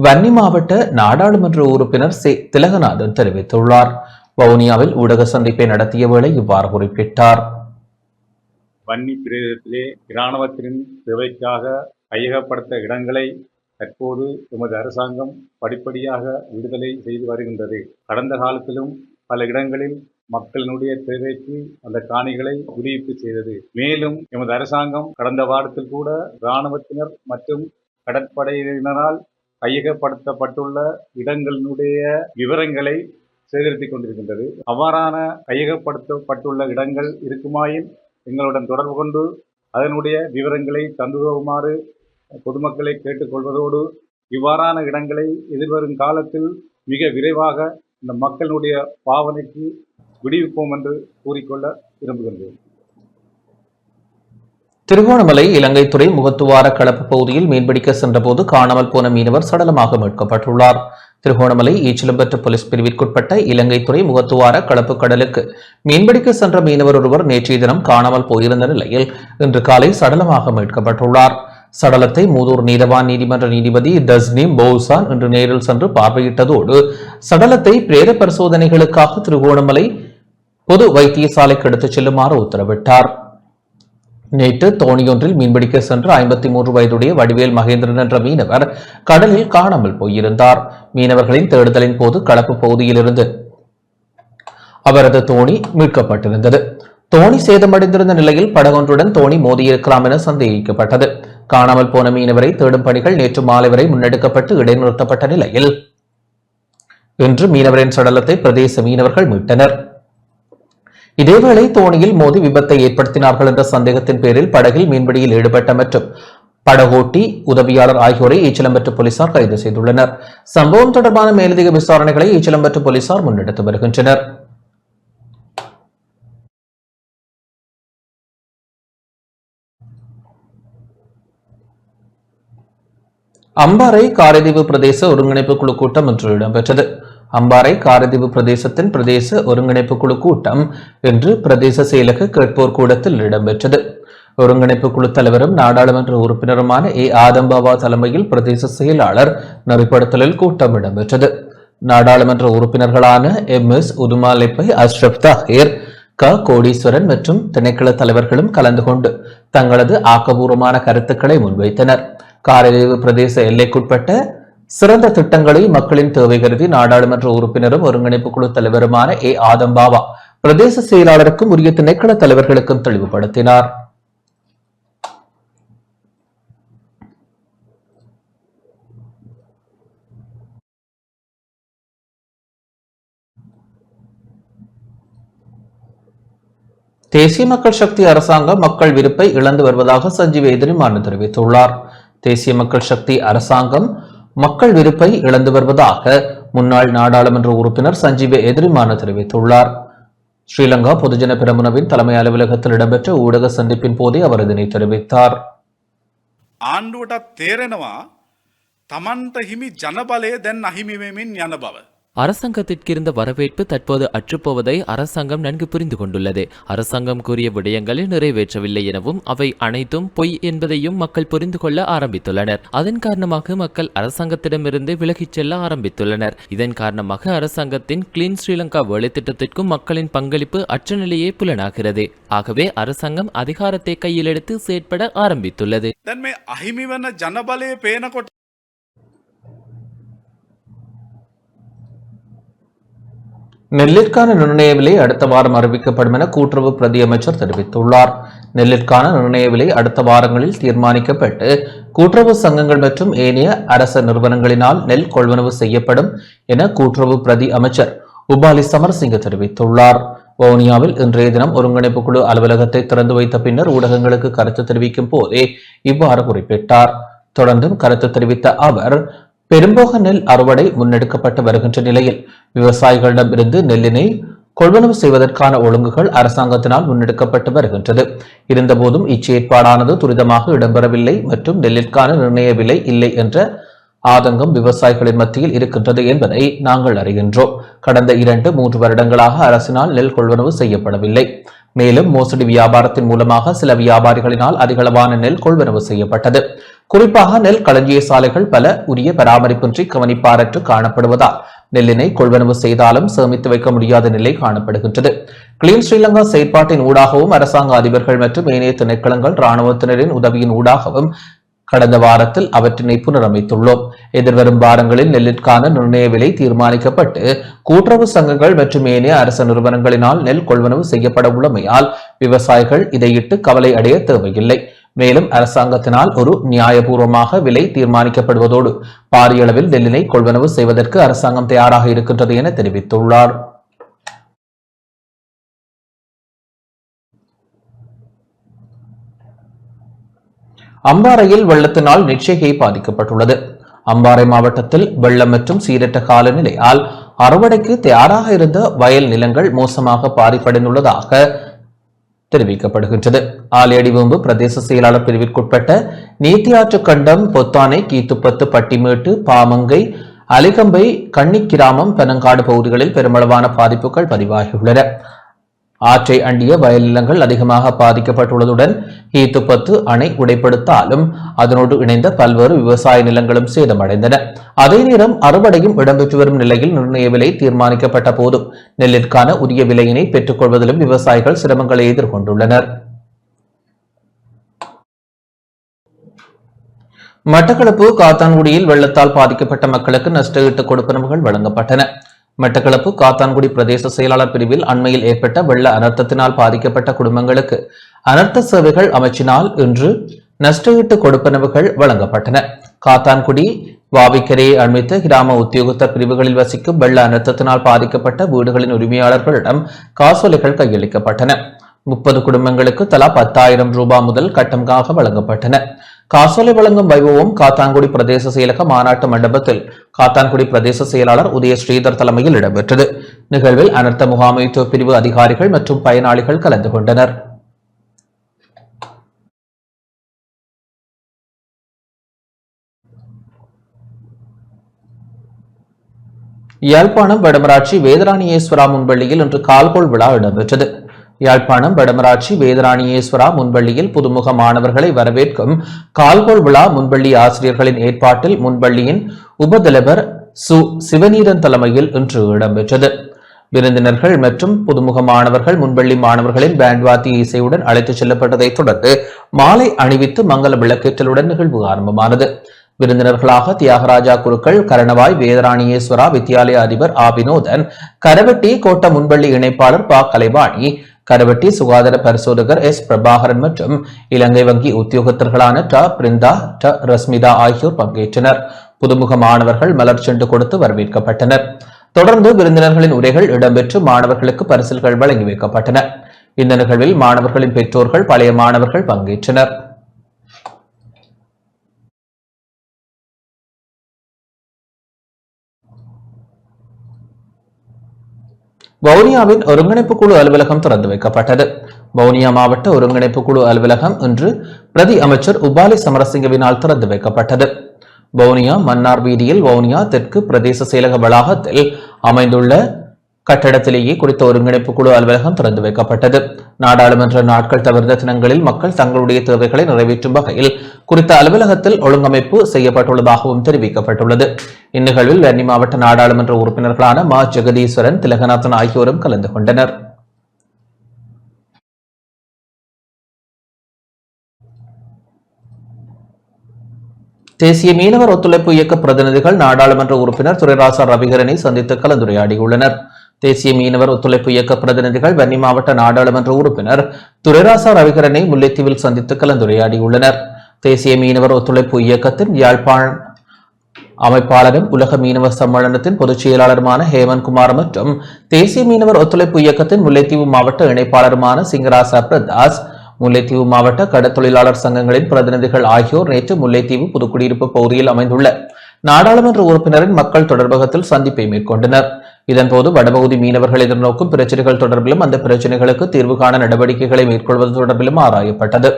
வன்னி மாவட்ட நாடாளுமன்ற உறுப்பினர் திலகநாதன் தெரிவித்துள்ளார். வவுனியாவில் ஊடக சந்திப்பை நடத்திய வேளை இவ்வாறு குறிப்பிட்டார். வன்னி பிரதேசத்திலே இராணுவத்தின் தேவைக்காக கையகப்படுத்த இடங்களை தற்போது எமது அரசாங்கம் படிப்படியாக விடுதலை செய்து வருகின்றது. கடந்த காலத்திலும் பல இடங்களில் மக்களினுடைய தேவைக்கு அந்த காணிகளை விடுவிப்பு செய்தது. மேலும் எமது அரசாங்கம் கடந்த வாரத்தில் கூட இராணுவத்தினர் மற்றும் கடற்படையினரால் கையகப்படுத்தப்பட்டுள்ள இடங்களினுடைய விவரங்களை சேகரித்துக் கொண்டிருக்கின்றது. அவ்வாறான கையகப்படுத்தப்பட்டுள்ள இடங்கள் இருக்குமாயின் எங்களுடன் தொடர்பு கொண்டு அதனுடைய விவரங்களை தந்துதவுமாறு பொதுமக்களை கேட்டுக்கொள்வதோடு இவ்வாறான இடங்களை எதிர்வரும் காலத்தில் மிக விரைவாக இந்த மக்களுடைய பாவனைக்கு விடுவிப்போம் என்று கூறிக்கொள்ள விரும்புகின்றேன். திருகோணமலை இலங்கை துறை முகத்துவார களப்பு பகுதியில் மீன்பிடிக்க சென்றபோது காணாமல் போன மீனவர் சடலமாக மீட்கப்பட்டுள்ளார். திருகோணமலை ஈச்சலம்பற்ற போலீஸ் பிரிவிற்குட்பட்ட இலங்கை துறை முகத்துவார களப்பு கடலுக்கு மீன்பிடிக்க சென்ற மீனவர் ஒருவர் நேற்றைய தினம் காணாமல் போயிருந்த நிலையில் இன்று காலை சடலமாக மீட்கப்பட்டுள்ளார். சடலத்தை மூதூர் நீதவான் நீதிமன்ற நீதிபதி தஸ்னீம் பௌசான் இன்று நேரில் சென்று பார்வையிட்டதோடு சடலத்தை பிரேத பரிசோதனைகளுக்காக திருகோணமலை பொது வைத்தியசாலைக்கு எடுத்துச் செல்லுமாறு உத்தரவிட்டார். நேற்று தோணியொன்றில் மீன்பிடிக்க சென்ற 53 வயதுடைய வடிவேல் மகேந்திரன் என்ற மீனவர் கடலில் காணாமல் போயிருந்தார். மீனவர்களின் தேடுதலின் போது களப்பு பகுதியிலிருந்து அவரது தோணி மீட்கப்பட்டிருந்தது. தோணி சேதமடைந்திருந்த நிலையில் படகொன்றுடன் தோணி மோதியிருக்கலாம் என சந்தேகிக்கப்பட்டது. காணாமல் போன மீனவரை தேடும் பணிகள் நேற்று மாலை வரை முன்னெடுக்கப்பட்டு இடைநிறுத்தப்பட்ட நிலையில் இன்று மீனவரின் சடலத்தை பிரதேச மீனவர்கள் மீட்டனர். இதேவேளை தோணியில் மோதி விபத்தை ஏற்படுத்தினார்கள் என்ற சந்தேகத்தின் பேரில் படகில் மீன்பிடியில் ஈடுபட்ட மற்றும் படகோட்டி உதவியாளர் ஆகியோரை ஈச்சலம்பற்று போலீசார் கைது செய்துள்ளனர். சம்பவம் தொடர்பான மேலதிக விசாரணைகளை ஈச்சலம்பற்று போலீசார் முன்னெடுத்து வருகின்றனர். அம்பாறை காரைதீவு பிரதேச ஒருங்கிணைப்பு குழு கூட்டம் இன்று இடம்பெற்றது. அம்பாறை காரைதீவு பிரதேசத்தின் பிரதேச ஒருங்கிணைப்பு குழு கூட்டம் இன்று பிரதேச செயலக கேட்போர் கூடத்தில் இடம்பெற்றது. ஒருங்கிணைப்பு குழு தலைவரும் நாடாளுமன்ற உறுப்பினருமான ஆதம்பாபா தலைமையில் பிரதேச செயலாளர் நெறிப்படுத்தலில் கூட்டம் இடம்பெற்றது. நாடாளுமன்ற உறுப்பினர்களான MS உதுமாலிப்பை, அஷ்ரப் தாஹிர், கோடீஸ்வரன் மற்றும் திணைக்கள தலைவர்களும் கலந்து கொண்டு தங்களது ஆக்கபூர்வமான கருத்துக்களை முன்வைத்தனர். காரைதீவு பிரதேச எல்லைக்குட்பட்ட சிறந்த திட்டங்களை மக்களின் தேவை கருதி நாடாளுமன்ற உறுப்பினரும் ஒருங்கிணைப்பு குழு தலைவருமான ஆதம்பாபா பிரதேச செயலாளருக்கும் உரிய திணைக்கள தலைவர்களுக்கும் தெளிவுபடுத்தினார். தேசிய மக்கள் சக்தி அரசாங்கம் மக்கள் விருப்பை இழந்து வருவதாக சஞ்சீவ் எதிரிமாறன் தெரிவித்துள்ளார். தேசிய மக்கள் சக்தி அரசாங்கம் மக்கள் விருப்பை இழந்து வருவதாக முன்னாள் நாடாளுமன்ற உறுப்பினர் சஞ்சீவ் எதிரிமாறன் தெரிவித்துள்ளார். ஸ்ரீலங்கா பொதுஜன பெரமுனவின் தலைமை அலுவலகத்தில் இடம்பெற்ற ஊடக சந்திப்பின் போதே அவர் இதனை தெரிவித்தார். ආණ්ඩුවටත් තේරෙනවා තමන්ට හිමි ජනබලය දැන් අහිමි වෙමින් යන බව. அரசாங்கத்திற்கு இருந்த வரவேற்பு தற்போது அற்றுப்போவதை அரசாங்கம் நன்கு புரிந்து கொண்டுள்ளது. அரசாங்கம் கூறிய விடயங்களை நிறைவேற்றவில்லை எனவும் அவை அனைத்தும் பொய் என்பதையும் மக்கள் புரிந்து கொள்ள ஆரம்பித்துள்ளனர். அதன் காரணமாக மக்கள் அரசாங்கத்திடமிருந்து விலகிச் செல்ல ஆரம்பித்துள்ளனர். இதன் காரணமாக அரசாங்கத்தின் கிளீன் ஸ்ரீலங்கா வேலைத்திட்டத்திற்கும் மக்களின் பங்களிப்பு அற்ற நிலையே புலனாகிறது. ஆகவே அரசாங்கம் அதிகாரத்தை கையில் எடுத்து செயற்பட ஆரம்பித்துள்ளது. நெல்லிற்கான நிர்ணய விலை அடுத்த வாரம் அறிவிக்கப்படும் என கூட்டுறவு பிரதி அமைச்சர் தெரிவித்துள்ளார். நெல்லிற்கான நிர்ணய விலை அடுத்த வாரங்களில் தீர்மானிக்கப்பட்டு கூட்டுறவு சங்கங்கள் மற்றும் ஏனைய அரச நிறுவனங்களினால் நெல் கொள்வனவு செய்யப்படும் என கூட்டுறவு பிரதி அமைச்சர் உபாலி சமரசிங்க தெரிவித்துள்ளார். வவுனியாவில் இன்றைய தினம் ஒருங்கிணைப்பு குழு அலுவலகத்தை திறந்து வைத்த பின்னர் ஊடகங்களுக்கு கருத்து தெரிவிக்கும் போதே இவ்வாறு குறிப்பிட்டார். தொடர்ந்தும் கருத்து தெரிவித்த அவர், பெரும்போக நெல் அறுவடை முன்னெடுக்கப்பட்டு வருகின்ற நிலையில் விவசாயிகளிடம் இருந்து நெல்லினை கொள்வனவு செய்வதற்கான ஒழுங்குகள் அரசாங்கத்தினால் முன்னெடுக்கப்பட்டு வருகின்றது. இருந்தபோதும் இச்செயற்பாடானது துரிதமாக இடம்பெறவில்லை மற்றும் நெல்லிற்கான நிர்ணய விலை இல்லை என்ற ஆதங்கம் விவசாயிகளின் மத்தியில் இருக்கின்றது என்பதை நாங்கள் அறிகின்றோம். கடந்த 2-3 வருடங்களாக அரசினால் நெல் கொள்வனவு செய்யப்படவில்லை. மேலும் மோசடி வியாபாரத்தின் மூலமாக சில வியாபாரிகளினால் அதிகளவான நெல் கொள்வனவு செய்யப்பட்டது. குறிப்பாக நெல் களஞ்சிய சாலைகள் பல உரிய பராமரிப்பின்றி கவனிப்பாரற்று காணப்படுவதால் நெல்லினை கொள்வனவு செய்தாலும் சேமித்து வைக்க முடியாத நிலை காணப்படுகின்றது. கிளீன் ஸ்ரீலங்கா செயற்பாட்டின் ஊடாகவும் அரசாங்க அதிபர்கள் மற்றும் ஏனைய திணைக்களங்கள் இராணுவத்தினரின் உதவியின் ஊடாகவும் கடந்த வாரத்தில் அவற்றினை புனரமைத்துள்ளோம். எதிர்வரும் வாரங்களில் நெல்லிற்கான நிர்ணய விலை தீர்மானிக்கப்பட்டு கூட்டுறவு சங்கங்கள் மற்றும் ஏனைய அரசு நிறுவனங்களினால் நெல் கொள்வனவு செய்யப்பட உள்ளமையால் விவசாயிகள் இதையிட்டு கவலை அடைய தேவையில்லை. மேலும் அரசாங்கத்தினால் ஒரு நியாயபூர்வமாக விலை தீர்மானிக்கப்படுவதோடு பாரிய அளவில் நெல்லினை கொள்வனவு செய்வதற்கு அரசாங்கம் தயாராக இருக்கின்றது என தெரிவித்துள்ளார். அம்பாறையில் வெள்ளத்தினால் நெற்செய்கை பாதிக்கப்பட்டுள்ளது. அம்பாறை மாவட்டத்தில் வெள்ளம் மற்றும் சீரற்ற காலநிலையால் அறுவடைக்கு தயாராக இருந்த வயல் நிலங்கள் மோசமாக பாதிப்படைந்துள்ளதாக தெரிவிக்கப்படுகின்றது. ஆலையடிவம்பு பிரதேச செயலாளர் பிரிவிற்குட்பட்ட நீத்தியாற்று கண்டம், பொத்தானை, கீத்துப்பத்து, பட்டிமேட்டு, பாமங்கை, அலிகம்பை, கன்னிக்கிராமம், பெனங்காடு பகுதிகளில் பெருமளவான பாதிப்புகள் பதிவாகியுள்ளன. ஆற்றை அண்டிய வயல் நிலங்கள் அதிகமாக பாதிக்கப்பட்டுள்ளதுடன் கீத்துப்பத்து அணை உடைப்படுத்தாலும் அதனோடு இணைந்த பல்வேறு விவசாய நிலங்களும் சேதமடைந்தன. அதே நேரம் அறுவடையும் இடம்பெற்று வரும் நிலையில் நிர்ணய விலை தீர்மானிக்கப்பட்ட போதும் நெல்லிற்கான உரிய விலையினை பெற்றுக் கொள்வதிலும் விவசாயிகள் சிரமங்களை எதிர்கொண்டுள்ளனர். மட்டக்களப்பு காத்தான்குடியில் வெள்ளத்தால் பாதிக்கப்பட்ட மக்களுக்கு நஷ்டஈட்டு கொடுப்பனவுகள் வழங்கப்பட்டன. மட்டக்களப்பு காத்தான்குடி பிரதேச செயலாளர் பிரிவில் அண்மையில் ஏற்பட்ட வெள்ள அனர்த்தத்தினால் பாதிக்கப்பட்ட குடும்பங்களுக்கு அனர்த்த சேவைகள் அமைச்சினால் இன்று நஷ்டஈட்டு கொடுப்பனவுகள் வழங்கப்பட்டன. காத்தான்குடி வாவிக்கரையை அண்மித்த கிராம உத்தியோகத்தர் பிரிவுகளில் வசிக்கும் வெள்ள அனர்த்தத்தினால் பாதிக்கப்பட்ட வீடுகளின் உரிமையாளர்களிடம் காசோலைகள் கையளிக்கப்பட்டன. 30 குடும்பங்களுக்கு தலா 10,000 ரூபாய் முதல் கட்டமாக வழங்கப்பட்டன. காசோலை வழங்கும் வைபவம் காத்தான்குடி பிரதேச செயலக மாநாட்டு மண்டபத்தில் காத்தான்குடி பிரதேச செயலாளர் உதய ஸ்ரீதர் தலைமையில் இடம்பெற்றது. நிகழ்வில் அனர்த்த முகாமைத்துவ பிரிவு அதிகாரிகள் மற்றும் பயனாளிகள் கலந்து கொண்டனர். யாழ்ப்பாணம் வடமராட்சி வேதராணியேஸ்வரா முன்பள்ளியில் இன்று கால்கோள் விழா இடம்பெற்றது. யாழ்ப்பாணம் வடமராட்சி வேதராணியேஸ்வரா முன்பள்ளியில் புதுமுக மாணவர்களை வரவேற்கும் கால்கோள் விழா முன்பள்ளி ஆசிரியர்களின் ஏற்பாட்டில் முன்பள்ளியின் உபதலைவர் சு சிவநீரன் தலைமையில் இன்று இடம்பெற்றது. விருந்தினர்கள் மற்றும் புதுமுக மாணவர்கள் முன்பள்ளி மாணவர்களின் பேண்ட்வாத்திய இசையுடன் அழைத்துச் செல்லப்பட்டதைத் தொடர்ந்து மாலை அணிவித்து மங்கள விளக்கேற்றலுடன் நிகழ்வு ஆரம்பமானது. விருந்தினர்களாக தியாகராஜா குருக்கள், கரணவாய் வேதராணியேஸ்வரா வித்தியாலய அதிபர் ஆ வினோதன், கரவட்டி கோட்ட முன்பள்ளி இணைப்பாளர் பா கலைவாணி, கரவட்டி சுகாதார பரிசோதகர் எஸ் பிரபாகரன் மற்றும் இலங்கை வங்கி உத்தியோகத்தர்களான ட பிருந்தா, ட ரஸ்மிதா ஆகியோர் பங்கேற்றனர். புதுமுக மாணவர்கள் மலர் செண்டு கொடுத்து வரவேற்கப்பட்டனர். தொடர்ந்து விருந்தினர்களின் உரைகள் இடம்பெற்று மாணவர்களுக்கு பரிசில்கள் வழங்கி வைக்கப்பட்டன. இந்த நிகழ்வில் மாணவர்களின் பெற்றோர்கள், பழைய மாணவர்கள் பங்கேற்றனர். வவுனியாவின் ஒருங்கிணைப்பு குழு அலுவலகம் திறந்து வைக்கப்பட்டது. வவுனியா மாவட்ட ஒருங்கிணைப்பு குழு அலுவலகம் இன்று பிரதி அமைச்சர் உபாலி சமரசிங்கவினால் திறந்து வைக்கப்பட்டது. வவுனியா மன்னார் வீதியில் வவுனியா தெற்கு பிரதேச செயலக வளாகத்தில் அமைந்துள்ள கட்டடத்திலேயே குறித்த ஒருங்கிணைப்பு குழு அலுவலகம் திறந்து வைக்கப்பட்டது. நாடாளுமன்ற நாட்கள் தவிர்த்த தினங்களில் மக்கள் தங்களுடைய தேவைகளை நிறைவேற்றும் வகையில் குறித்த அலுவலகத்தில் ஒழுங்கமைப்பு செய்யப்பட்டுள்ளதாகவும் தெரிவிக்கப்பட்டுள்ளது. இந்நிகழ்வில் வன்னி மாவட்ட நாடாளுமன்ற உறுப்பினர்களான மா ஜெகதீஸ்வரன், திலகநாதன் ஆகியோரும் கலந்து கொண்டனர். தேசிய மீனவர் ஒத்துழைப்பு இயக்க பிரதிநிதிகள் நாடாளுமன்ற உறுப்பினர் துரைராசா ரவிகரனை சந்தித்து கலந்துரையாடியுள்ளனர். தேசிய மீனவர் ஒத்துழைப்பு இயக்க பிரதிநிதிகள் வன்னி மாவட்ட நாடாளுமன்ற உறுப்பினர் துரைராசா ரவிகரனை முல்லைத்தீவில் சந்தித்து கலந்துரையாடியுள்ளனர். தேசிய மீனவர் ஒத்துழைப்பு இயக்கத்தின் யாழ்ப்பாண அமைப்பாளரும் உலக மீனவர் சம்மேளனத்தின் பொதுச் செயலாளருமான ஹேமந்த்குமார் மற்றும் தேசிய மீனவர் ஒத்துழைப்பு இயக்கத்தின் முல்லைத்தீவு மாவட்ட இணைப்பாளருமான சிங்கராசா பிரதாஸ், முல்லைத்தீவு மாவட்ட கடற்தொழிலாளர் சங்கங்களின் பிரதிநிதிகள் ஆகியோர் நேற்று முல்லைத்தீவு புதுக்குடியிருப்பு பகுதியில் அமைந்துள்ள நாடாளுமன்ற உறுப்பினரின் மக்கள் தொடர்பகத்தில் சந்திப்பை மேற்கொண்டனர். இதன்போது வடபகுதி மீனவர்கள் எதிர்நோக்கும் பிரச்சினைகள் தொடர்பிலும் அந்த பிரச்சினைகளுக்கு தீர்வு காண நடவடிக்கைகளை மேற்கொள்வது தொடர்பிலும் ஆராயப்பட்டது.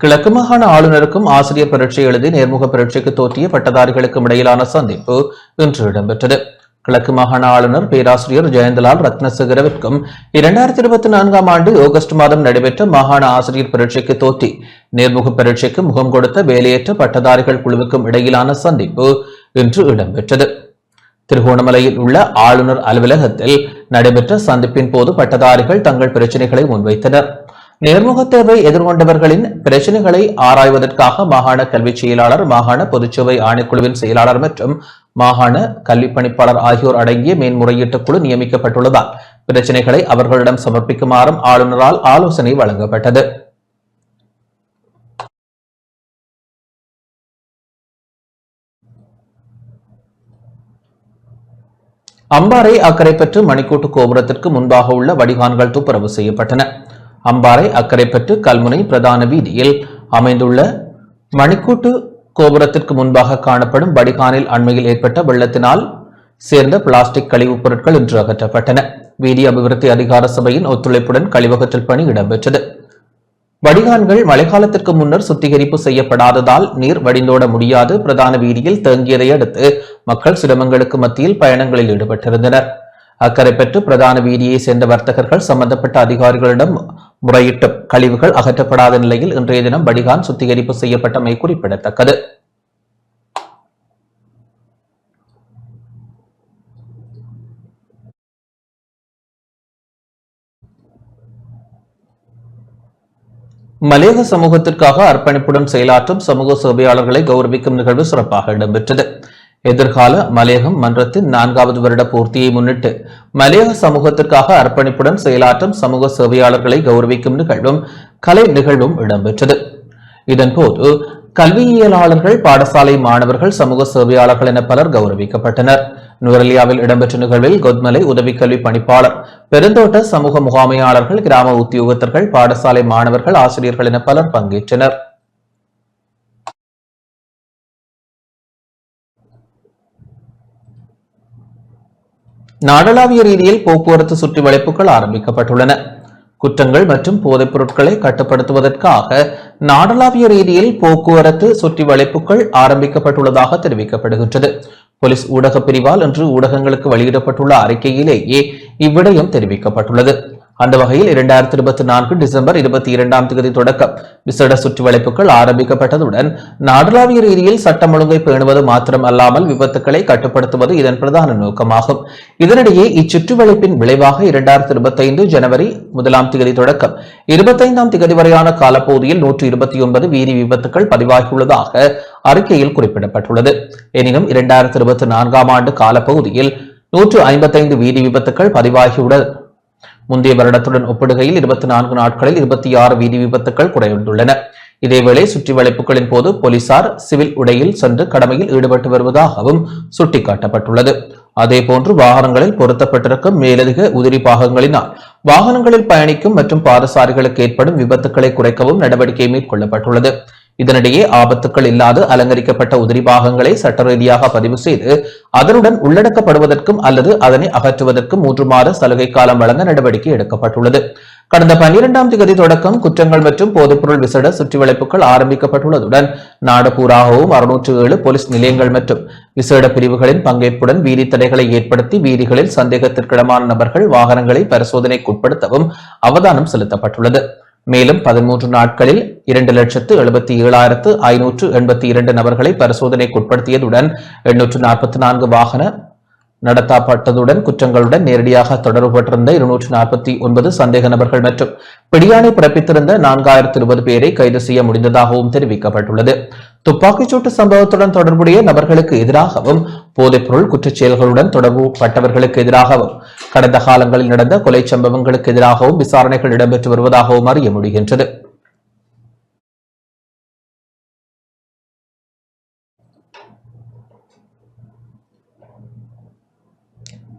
கிழக்கு மாகாண ஆளுநருக்கும் ஆசிரியர் பரீட்சை எழுதி நேர்முக பரீட்சைக்கு தோற்றிய பட்டதாரிகளுக்கும் இடையிலான சந்திப்பு இன்று இடம்பெற்றது. கிழக்கு மாகாண ஆளுநர் பேராசிரியர் ஜெயந்தலால் ரத்னசேகரவிற்கும் 2024 ஆண்டு ஆகஸ்ட் மாதம் நடைபெற்ற மாகாண ஆசிரியர் பரீட்சைக்கு தோற்றி நேர்முக பரீட்சைக்கு முகம் கொடுத்த வேலையற்ற பட்டதாரிகள் குழுவுக்கும் இடையிலான சந்திப்பு இன்று இடம்பெற்றது. திருகோணமலையில் உள்ள ஆளுநர் அலுவலகத்தில் நடைபெற்ற சந்திப்பின் போது பட்டதாரிகள் தங்கள் பிரச்சினைகளை முன்வைத்தனர். நேர்முக தேர்வை எதிர்கொண்டவர்களின் பிரச்சினைகளை ஆராய்வதற்காக மாகாண கல்வி செயலாளர், மாகாண பொதுச்சேவை ஆணைக்குழுவின் செயலாளர் மற்றும் மாகாண கல்வி பணிப்பாளர் ஆகியோர் அடங்கிய மேன்முறையீட்டு குழு நியமிக்கப்பட்டுள்ளதால் பிரச்சினைகளை அவர்களிடம் சமர்ப்பிக்குமாறும் ஆளுநரால் ஆலோசனை வழங்கப்பட்டது. அம்பாறை அக்கரைப்பற்று மணிக்கூட்டு கோபுரத்திற்கு முன்பாக உள்ள வடிகான்கள் துப்புரவு செய்யப்பட்டன. அம்பாறை அக்கரைப்பற்று கல்முனை பிரதான வீதியில் அமைந்துள்ள மணிக்கூட்டு கோபுரத்திற்கு முன்பாக காணப்படும் வடிகானில் அண்மையில் ஏற்பட்ட வெள்ளத்தினால் சேர்ந்த பிளாஸ்டிக் கழிவுப் பொருட்கள் இன்று அகற்றப்பட்டன. வீதி அபிவிருத்தி அதிகார சபையின் ஒத்துழைப்புடன் கழிவகற்றல் பணி இடம்பெற்றது. வடிகான்கள் மழைக்காலத்திற்கு முன்னர் சுத்திகரிப்பு செய்யப்படாததால் நீர் வடிந்தோட முடியாது பிரதான வீதியில் தேங்கியதை அடுத்து மக்கள் சிரமங்களுக்கு மத்தியில் பயணங்களில் ஈடுபட்டிருந்தனர். அக்கரைப்பற்று பிரதான வீதியை சேர்ந்த வர்த்தகர்கள் சம்பந்தப்பட்ட அதிகாரிகளிடம் முறையிட்டும் கழிவுகள் அகற்றப்படாத நிலையில் இன்றைய தினம் வடிகான் சுத்திகரிப்பு செய்யப்பட்டமை குறிப்பிடத்தக்கது. மலையக சமூகத்திற்காக அர்ப்பணிப்புடன் செயலாற்றும் சமூக சேவையாளர்களை கௌரவிக்கும் நிகழ்வு சிறப்பாக இடம்பெற்றது. எதிர்கால மலையகம் மன்றத்தின் 4வது வருட பூர்த்தியை முன்னிட்டு மலையக சமூகத்திற்காக அர்ப்பணிப்புடன் செயலாற்றும் சமூக சேவையாளர்களை கௌரவிக்கும் நிகழ்வும் கலை நிகழ்வும் இடம்பெற்றது. இதன்போது கல்வியியலாளர்கள், பாடசாலை மாணவர்கள், சமூக சேவையாளர்கள் என பலர் கௌரவிக்கப்பட்டனர். நுவரெலியாவில் இடம்பெற்ற நிகழ்வில் கொத்மலை உதவி கல்வி பணிப்பாளர், பெருந்தோட்ட சமூக முகாமையாளர்கள், கிராம உத்தியோகத்தர்கள், பாடசாலை மாணவர்கள், ஆசிரியர்கள் என பலர் பங்கேற்றனர். நாடளாவிய ரீதியில் போக்குவரத்து சுற்றி வளைப்புகள் ஆரம்பிக்கப்பட்டுள்ளன. குற்றங்கள் மற்றும் போதைப் பொருட்களை கட்டுப்படுத்துவதற்காக நாடளாவிய ரீதியில் போக்குவரத்து சுற்றி வளைப்புகள் ஆரம்பிக்கப்பட்டுள்ளதாக தெரிவிக்கப்படுகின்றது. போலீஸ் ஊடக பிரிவால் இன்று ஊடகங்களுக்கு வெளியிடப்பட்டுள்ள அறிக்கையிலேயே இவ்விடயம் தெரிவிக்கப்பட்டுள்ளது. அந்த வகையில் 2024 டிசம்பர் 22ஆம் தேதி தொடக்கம் விசேட சுற்றி வளைப்புகள் ஆரம்பிக்கப்பட்டதுடன் நாடளாவிய ரீதியில் சட்டம் ஒழுங்கை பேணுவது மாத்திரம் அல்லாமல் விபத்துக்களை கட்டுப்படுத்துவது இதன் பிரதான நோக்கமாகும். இதனிடையே இச்சுற்று வளைப்பின் விளைவாக 2025 ஜனவரி 1ஆம் தேதி தொடக்கம் 25ஆம் தேதி வரையான காலப்பகுதியில் 129 வீதி விபத்துக்கள் பதிவாகியுள்ளதாக அறிக்கையில் குறிப்பிடப்பட்டுள்ளது. எனினும் 2024ஆம் ஆண்டு காலப்பகுதியில் 155 வீதி விபத்துக்கள் பதிவாகியுள்ளது. முந்தைய வருடத்துடன் ஒப்பிடுகையில் 24 நாட்களில் 26 வீதி விபத்துக்கள் குறைந்துள்ளன. இதேவேளை சுற்றி வளைப்புகளின் போது போலீசார் சிவில் உடையில் சென்று கடமையில் ஈடுபட்டு வருவதாகவும் சுட்டிக்காட்டப்பட்டுள்ளது. அதேபோன்று வாகனங்களில் பொருத்தப்பட்டிருக்கும் மேலதிக உதிரி பாகங்களினால் வாகனங்களில் பயணிக்கும் மற்றும் பாதசாரிகளுக்கு ஏற்படும் விபத்துக்களை குறைக்கவும் நடவடிக்கை மேற்கொள்ளப்பட்டுள்ளது. இதனிடையே ஆபத்துக்கள் இல்லாது அலங்கரிக்கப்பட்ட உதிரி பாகங்களை சட்ட ரீதியாக பதிவு செய்து அதனுடன் உள்ளடக்கப்படுவதற்கும் அல்லது அதனை அகற்றுவதற்கும் 3 மாத சலுகை காலம் வழங்க நடவடிக்கை எடுக்கப்பட்டுள்ளது. கடந்த 12ஆம் தேதி தொடக்கம் குற்றங்கள் மற்றும் போதைப்பொருள் விசேட சுற்றி வளைப்புகள் ஆரம்பிக்கப்பட்டுள்ளதுடன் நாடு பூராகவும் 607 போலீஸ் நிலையங்கள் மற்றும் விசேட பிரிவுகளின் பங்கேற்புடன் வீதி தடைகளை ஏற்படுத்தி வீதிகளில் சந்தேகத்திற்கிடமான நபர்கள் வாகனங்களை பரிசோதனைக்குட்படுத்தவும் அவதானம் செலுத்தப்பட்டுள்ளது. மேலும் 13 நாட்களில் 2,77,582 நபர்களை பரிசோதனைக்குட்படுத்தியதுடன் 844 வாகன நடத்தப்பட்டதுடன் குற்றங்களுடன் நேரடியாக தொடர்புபட்டிருந்த 249 சந்தேக நபர்கள் மற்றும் பிடியாணை பிறப்பித்திருந்த 4020 பேரை கைது செய்ய முடிந்ததாகவும் தெரிவிக்கப்பட்டுள்ளது. துப்பாக்கிச்சூட்டு சம்பவத்துடன் தொடர்புடைய நபர்களுக்கு எதிராகவும் போதைப்பொருள் குற்றச் செயல்களுடன் தொடர்புபட்டவர்களுக்கு எதிராகவும் கடந்த காலங்களில் நடந்த கொலை சம்பவங்களுக்கு எதிராகவும் விசாரணைகள் இடம்பெற்று வருவதாகவும் அறிய முடிகின்றது.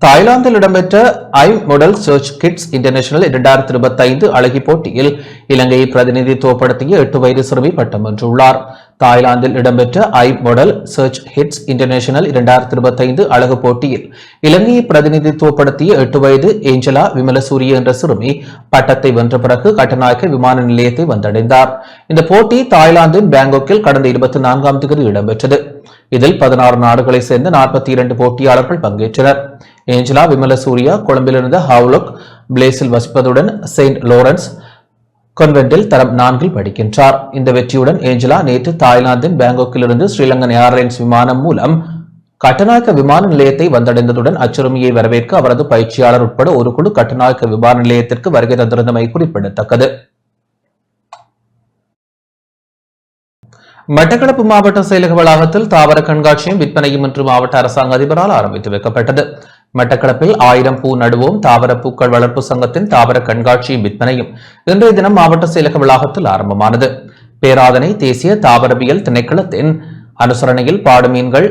தாய்லாந்தில் இடம்பெற்ற ஐ மாடல் சர்ச் கிட்ஸ் இன்டர்நேஷனல் 2025 அழகி போட்டியில் இலங்கையை பிரதிநிதித்துவப்படுத்திய 8 வயது சிறுமி பட்டம் வென்றுள்ளார். தாய்லாந்தில் இடம்பெற்ற ஐ மாடல் சர்ச் ஹிட்ஸ் இன்டர்நேஷனல் 2025 அழகு போட்டியில் இலங்கையை பிரதிநிதித்துவப்படுத்திய 8 வயது ஏஞ்சலா விமலசூரிய என்ற சிறுமி பட்டத்தை வென்ற பிறகு கட்டநாயக்க விமான நிலையத்தை வந்தடைந்தார். இந்த போட்டி தாய்லாந்தின் பேங்காக்கில் கடந்த 24ஆம் தேதி இடம்பெற்றது. இதில் 16 நாடுகளை சேர்ந்த 42 போட்டியாளர்கள் பங்கேற்றனர். ஏஞ்சலா விமலசூரியா கொழும்பிலிருந்து ஹவுலோக் பிளேஸில் வசிப்பதுடன் செயின்ட் லோரன்ஸ் கான்வென்டில் தரம் 4 படிக்கின்றார். இந்த வெற்றியுடன் ஏஞ்சலா நேற்று தாய்லாந்தின் பேங்காக்கிலிருந்து ஸ்ரீலங்கன் ஏர்லைன்ஸ் விமானம் மூலம் கட்டநாயக்க விமான நிலையத்தை வந்தடைந்ததுடன் அச்சிறுமியை வரவேற்க அவரது பயிற்சியாளர் உட்பட ஒரு குழு கட்டநாயக்க விமான நிலையத்திற்கு வருகை தந்திருந்தமை குறிப்பிடத்தக்கது. மட்டக்களப்பு மாவட்ட செயலக வளாகத்தில் தாவர கண்காட்சியும் விற்பனையும் இன்று மாவட்ட அரசாங்க அதிபரால் ஆரம்பித்து வைக்கப்பட்டது. மட்டக்களப்பில் 1000 பூ நடுவோம் தாவர பூக்கள் வளர்ப்பு சங்கத்தின் தாவர கண்காட்சியும் விற்பனையும் இன்றைய தினம் மாவட்ட செயலக வளாகத்தில் ஆரம்பமானது. பேராதனை தேசிய தாவரவியல் திணைக்களத்தின் அனுசரணையில் பாடுமீன்கள்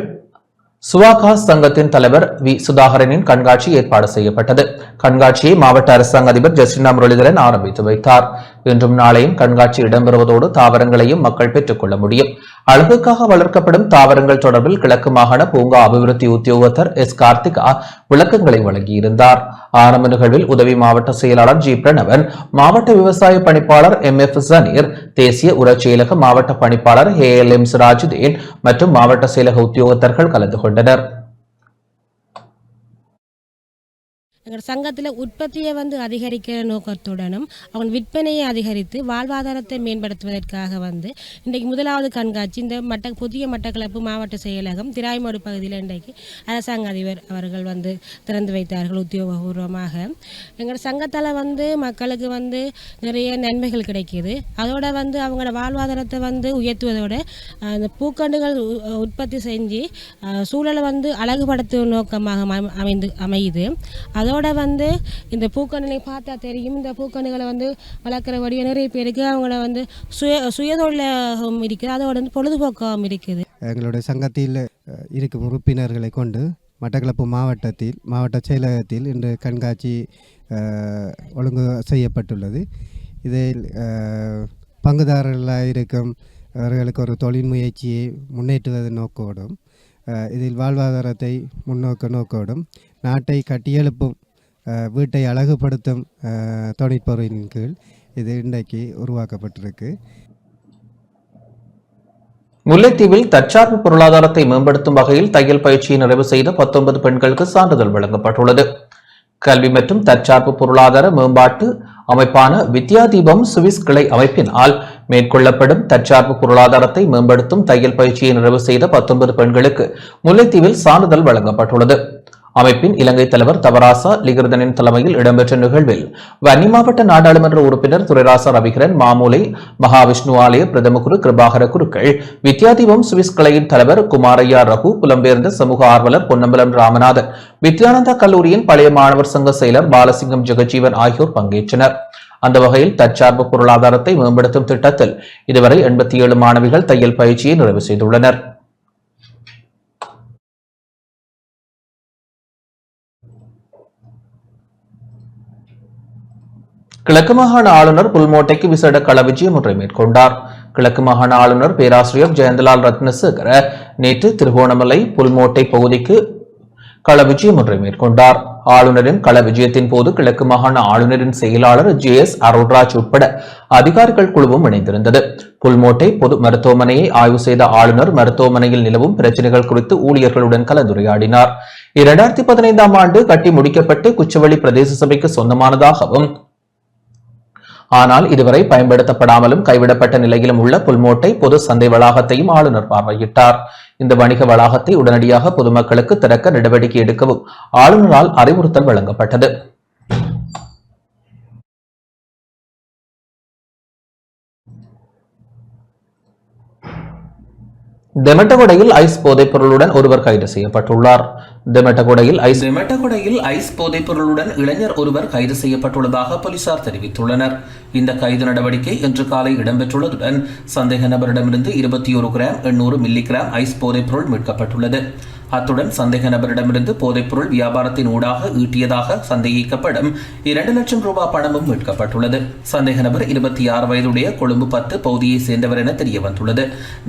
சுவாகா சங்கத்தின் தலைவர் வி சுதாகரனின் கண்காட்சி ஏற்பாடு செய்யப்பட்டது. கண்காட்சியை மாவட்ட அரசாங்க அதிபர் ஜஸ்டினா முரளிதரன் ஆரம்பித்து வைத்தார். இன்றும் நாளையும் கண்காட்சி இடம்பெறுவதோடு தாவரங்களையும் மக்கள் பெற்றுக் கொள்ள முடியும். அழகுக்காக வளர்க்கப்படும் தாவரங்கள் தொடர்பில் கிழக்கு மாகாண பூங்கா அபிவிருத்தி உத்தியோகத்தர் எஸ் கார்த்திகா விளக்கங்களை வழங்கியிருந்தார். ஆரம்ப நிகழ்வில் உதவி மாவட்ட செயலாளர் ஜி பிரணவன், மாவட்ட விவசாய பணிப்பாளர் MF சனீர், தேசிய உரச் செயலக மாவட்ட பணிப்பாளர் ALM சிராஜுதீன் மற்றும் மாவட்ட செயலக உத்தியோகத்தர்கள் கலந்து கொண்டனர். எங்கள் சங்கத்தில் உற்பத்தியை அதிகரிக்கிற நோக்கத்துடனும் அவங்க விற்பனையை அதிகரித்து வாழ்வாதாரத்தை மேம்படுத்துவதற்காக இன்றைக்கு முதலாவது கண்காட்சி இந்த புதிய மட்டக்களப்பு மாவட்ட செயலகம் திராய்மடு பகுதியில் இன்றைக்கு அரசாங்க அதிபர் அவர்கள் திறந்து வைத்தார்கள் உத்தியோகபூர்வமாக. எங்கள் சங்கத்தால் மக்களுக்கு நிறைய நன்மைகள் கிடைக்கிது. அதோட அவங்களோட வாழ்வாதாரத்தை உயர்த்துவதோட அந்த பூக்கண்டுகள் உற்பத்தி செஞ்சு சூழலை அழகுபடுத்தும் நோக்கமாக அமையுது. அதோட அதோட வந்து இந்த பூக்கணுகளை பார்த்தா தெரியும். இந்த பூக்கணுகளை வந்து வளர்க்குறபடியே நிறைய பேருக்கு அவங்கள வந்து சுயதொழிலாகவும் இருக்குது, அதோட வந்து பொழுதுபோக்காகவும் இருக்குது. எங்களுடைய சங்கத்தில் இருக்கும் உறுப்பினர்களை கொண்டு மட்டக்களப்பு மாவட்ட செயலகத்தில் இன்று கண்காட்சி ஒழுங்கு செய்யப்பட்டுள்ளது. இதில் பங்குதாரர்களாக இருக்கும் அவர்களுக்கு ஒரு தொழில் முயற்சியை முன்னேற்றுவது நோக்கோடும், இதில் வாழ்வாதாரத்தை முன்னோக்க நோக்கோடும், நாட்டை கட்டியெழுப்பும் வீட்டை அழகுபடுத்தும் தொழிற்பொருளின் கீழ் இது இன்றைக்கு உருவாக்கப்பட்டிருக்கு. முல்லைத்தீவில் தற்சார்பு பொருளாதாரத்தை மேம்படுத்தும் வகையில் தையல் பயிற்சியை நிறைவு செய்த 19 பெண்களுக்கு சான்றிதழ் வழங்கப்பட்டுள்ளது. கல்வி மற்றும் தற்சார்பு பொருளாதார மேம்பாட்டு அமைப்பான வித்யாதீபம் சுவிஸ் கிளை அமைப்பினால் மேற்கொள்ளப்படும் தற்சார்பு பொருளாதாரத்தை மேம்படுத்தும் தையல் பயிற்சியை நிறைவு செய்த 19 பெண்களுக்கு முல்லைத்தீவில் சான்றிதழ் வழங்கப்பட்டுள்ளது. அமைப்பின் இலங்கை தலைவர் தவராசா லிகிர்தனின் தலைமையில் இடம்பெற்ற நிகழ்வில் வன்னி மாவட்ட நாடாளுமன்ற உறுப்பினர் துரைராசா ரவிகரன், மாமூலை மகாவிஷ்ணு ஆலய பிரதம குரு கிருபாகர குருக்கள், வித்யாதீபம் சுவிஸ் கிளையின் தலைவர் குமாரையா ரகு, புலம்பெயர்ந்த சமூக ஆர்வலர் பொன்னம்பலம் ராமநாதன், வித்யானந்தா கல்லூரியின் பழைய மாணவர் சங்க செயலர் பாலசிங்கம் ஜெகஜீவன் ஆகியோர் பங்கேற்றனர். அந்த வகையில் தற்சார்பு பொருளாதாரத்தை மேம்படுத்தும் திட்டத்தில் இதுவரை 87 மாணவிகள் தையல் பயிற்சியை நிறைவு செய்துள்ளனர். கிழக்கு மாகாண ஆளுநர் புல்மோட்டைக்கு விசேட கள விஜயம் ஒன்றை மேற்கொண்டார். கிழக்கு மாகாண ஆளுநர் பேராசிரியர் ஜெயந்தலால் ரத்னசேகர நேற்று திருகோணமலை புல்மோட்டை பகுதிக்கு கள விஜயம் ஒன்றை மேற்கொண்டார். ஆளுநரின் கள விஜயத்தின் போது கிழக்கு மாகாண ஆளுநரின் செயலாளர் JS அருள்ராஜ் உட்பட அதிகாரிகள் குழுவும் இணைந்திருந்தது. புல்மோட்டை பொது மருத்துவமனையை ஆய்வு செய்த ஆளுநர் மருத்துவமனையில் நிலவும் பிரச்சினைகள் குறித்து ஊழியர்களுடன் கலந்துரையாடினார். 2015ஆம் ஆண்டு கட்டி முடிக்கப்பட்டு குச்சவெளி பிரதேச சபைக்கு சொந்தமானதாகவும் ஆனால் இதுவரை பயன்படுத்தப்படாமலும் கைவிடப்பட்ட நிலையிலும் உள்ள புல்மோட்டை பொது சந்தை வளாகத்தையும் ஆளுநர் பார்வையிட்டார். இந்த வணிக வளாகத்தை உடனடியாக பொதுமக்களுக்கு திறக்க நடவடிக்கை எடுக்கவும் ஆளுநரால் அறிவுறுத்தல் வழங்கப்பட்டது. தெமட்டகொடையில் ஐஸ் போதைப் பொருளுடன் ஒருவர் கைது செய்யப்பட்டுள்ளார். தெமட்டகொடையில் ஐஸ் போதைப் பொருளுடன் இளைஞர் ஒருவர் கைது செய்யப்பட்டுள்ளதாக போலீசார் தெரிவித்துள்ளனர். இந்த கைது நடவடிக்கை இன்று காலை இடம்பெற்றுள்ளதுடன் சந்தேக நபரிடமிருந்து 21 கிராம் 800 மில்லி கிராம் ஐஸ் போதைப் பொருள் மீட்கப்பட்டுள்ளது. அத்துடன் சந்தேக நபரிடமிருந்து போதைப்பொருள் வியாபாரத்தின் ஊடாக ஈட்டியதாக சந்தேகிக்கப்படும் 2 லட்சம் ரூபாய் பணமும் மீட்கப்பட்டுள்ளது. சந்தேக நபர் 26 வயதுடைய கொழும்பு 10 பகுதியை சேர்ந்தவர் என தெரியவந்துள்ளது.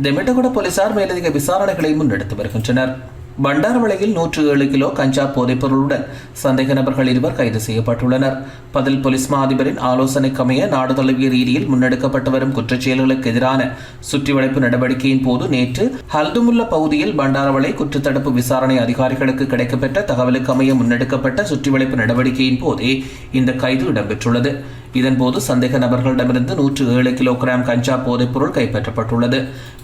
தெமட்டகொட போலீசார் மேலதிக விசாரணைகளை முன்னெடுத்து வருகின்றனர். பண்டாரவளையில் 107 கிலோ கஞ்சா போதைப்பொருளுடன் சந்தேக நபர்கள் 2 கைது செய்யப்பட்டுள்ளனர். பதில் போலீஸ் மா அதிபரின் ஆலோசனைக்கமைய நாடு தழுவிய ரீதியில் முன்னெடுக்கப்பட்டு வரும் குற்றச்செயல்களுக்கு எதிரான சுற்றிவளைப்பு நடவடிக்கையின் போது நேற்று ஹல்துமுல்ல பகுதியில் பண்டாரவளை குற்றத்தடுப்பு விசாரணை அதிகாரிகளுக்கு கிடைக்கப்பெற்ற தகவலுக்கு அமைய முன்னெடுக்கப்பட்ட சுற்றிவளைப்பு நடவடிக்கையின் போதே இந்த கைது இடம்பெற்றுள்ளது. இதன்போது சந்தேக நபர்களிடமிருந்து 107 கிலோகிராம் கஞ்சா போதைப் பொருள் கைப்பற்றப்பட்டுள்ளது.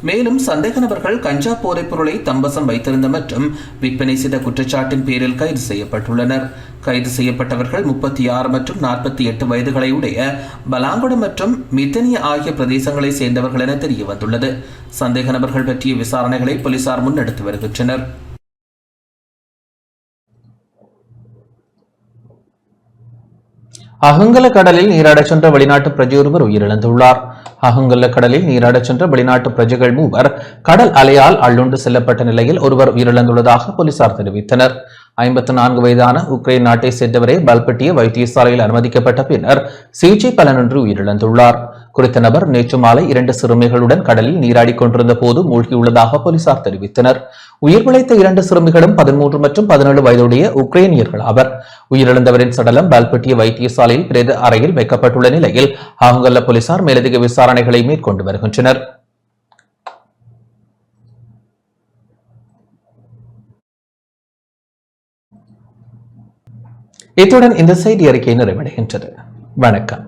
மேலும் சந்தேக நபர்கள் கஞ்சா போதைப் பொருளை தம்பசம் வைத்திருந்த மற்றும் விற்பனை செய்த குற்றச்சாட்டின் பேரில் கைது செய்யப்பட்டுள்ளனர். கைது செய்யப்பட்டவர்கள் 36 மற்றும் 48 வயதுகளை உடைய பலாங்குடம் மற்றும் மித்தனிய ஆகிய பிரதேசங்களை சேர்ந்தவர்கள் என தெரியவந்துள்ளது. சந்தேக நபர்கள் பற்றிய விசாரணைகளை போலீசார் முன்னெடுத்து வருகின்றனர். அகங்கல கடலில் நீராடச் சென்ற வெளிநாட்டு பிரஜை ஒருவர் உயிரிழந்துள்ளார். அகங்கல்ல கடலில் நீராடச் சென்ற வெளிநாட்டு பிரஜைகள் 3 கடல் அலையால் அள்ளுண்டு செல்லப்பட்ட நிலையில் ஒருவர் உயிரிழந்துள்ளதாக போலீசார் தெரிவித்தனர். 54 வயதான உக்ரைன் நாட்டை சேர்ந்தவரே பல்பட்டிய வைத்தியசாலையில் அனுமதிக்கப்பட்ட பின்னர் சிகிச்சை பலனின்றி உயிரிழந்துள்ளார். குறித்த நபர் நேற்று மாலை 2 சிறுமிகளுடன் கடலில் நீராடிக் கொண்டிருந்த போது மூழ்கியுள்ளதாக போலீசார் தெரிவித்தனர். உயிர் பிழைத்த 2 சிறுமிகளும் 13 மற்றும் 17 வயதுடைய உக்ரைனியர்கள் ஆவர். உயிரிழந்தவரின் சடலம் பல்பட்டிய வைத்தியசாலையில் பிரேத அறையில் வைக்கப்பட்டுள்ள நிலையில் அகங்கல்ல போலீசார் மேலதிக விசாரணைகளை மேற்கொண்டு வருகின்றனர். இத்துடன் இந்த செய்தி அறிக்கை நிறைவடைகின்றது. வணக்கம்.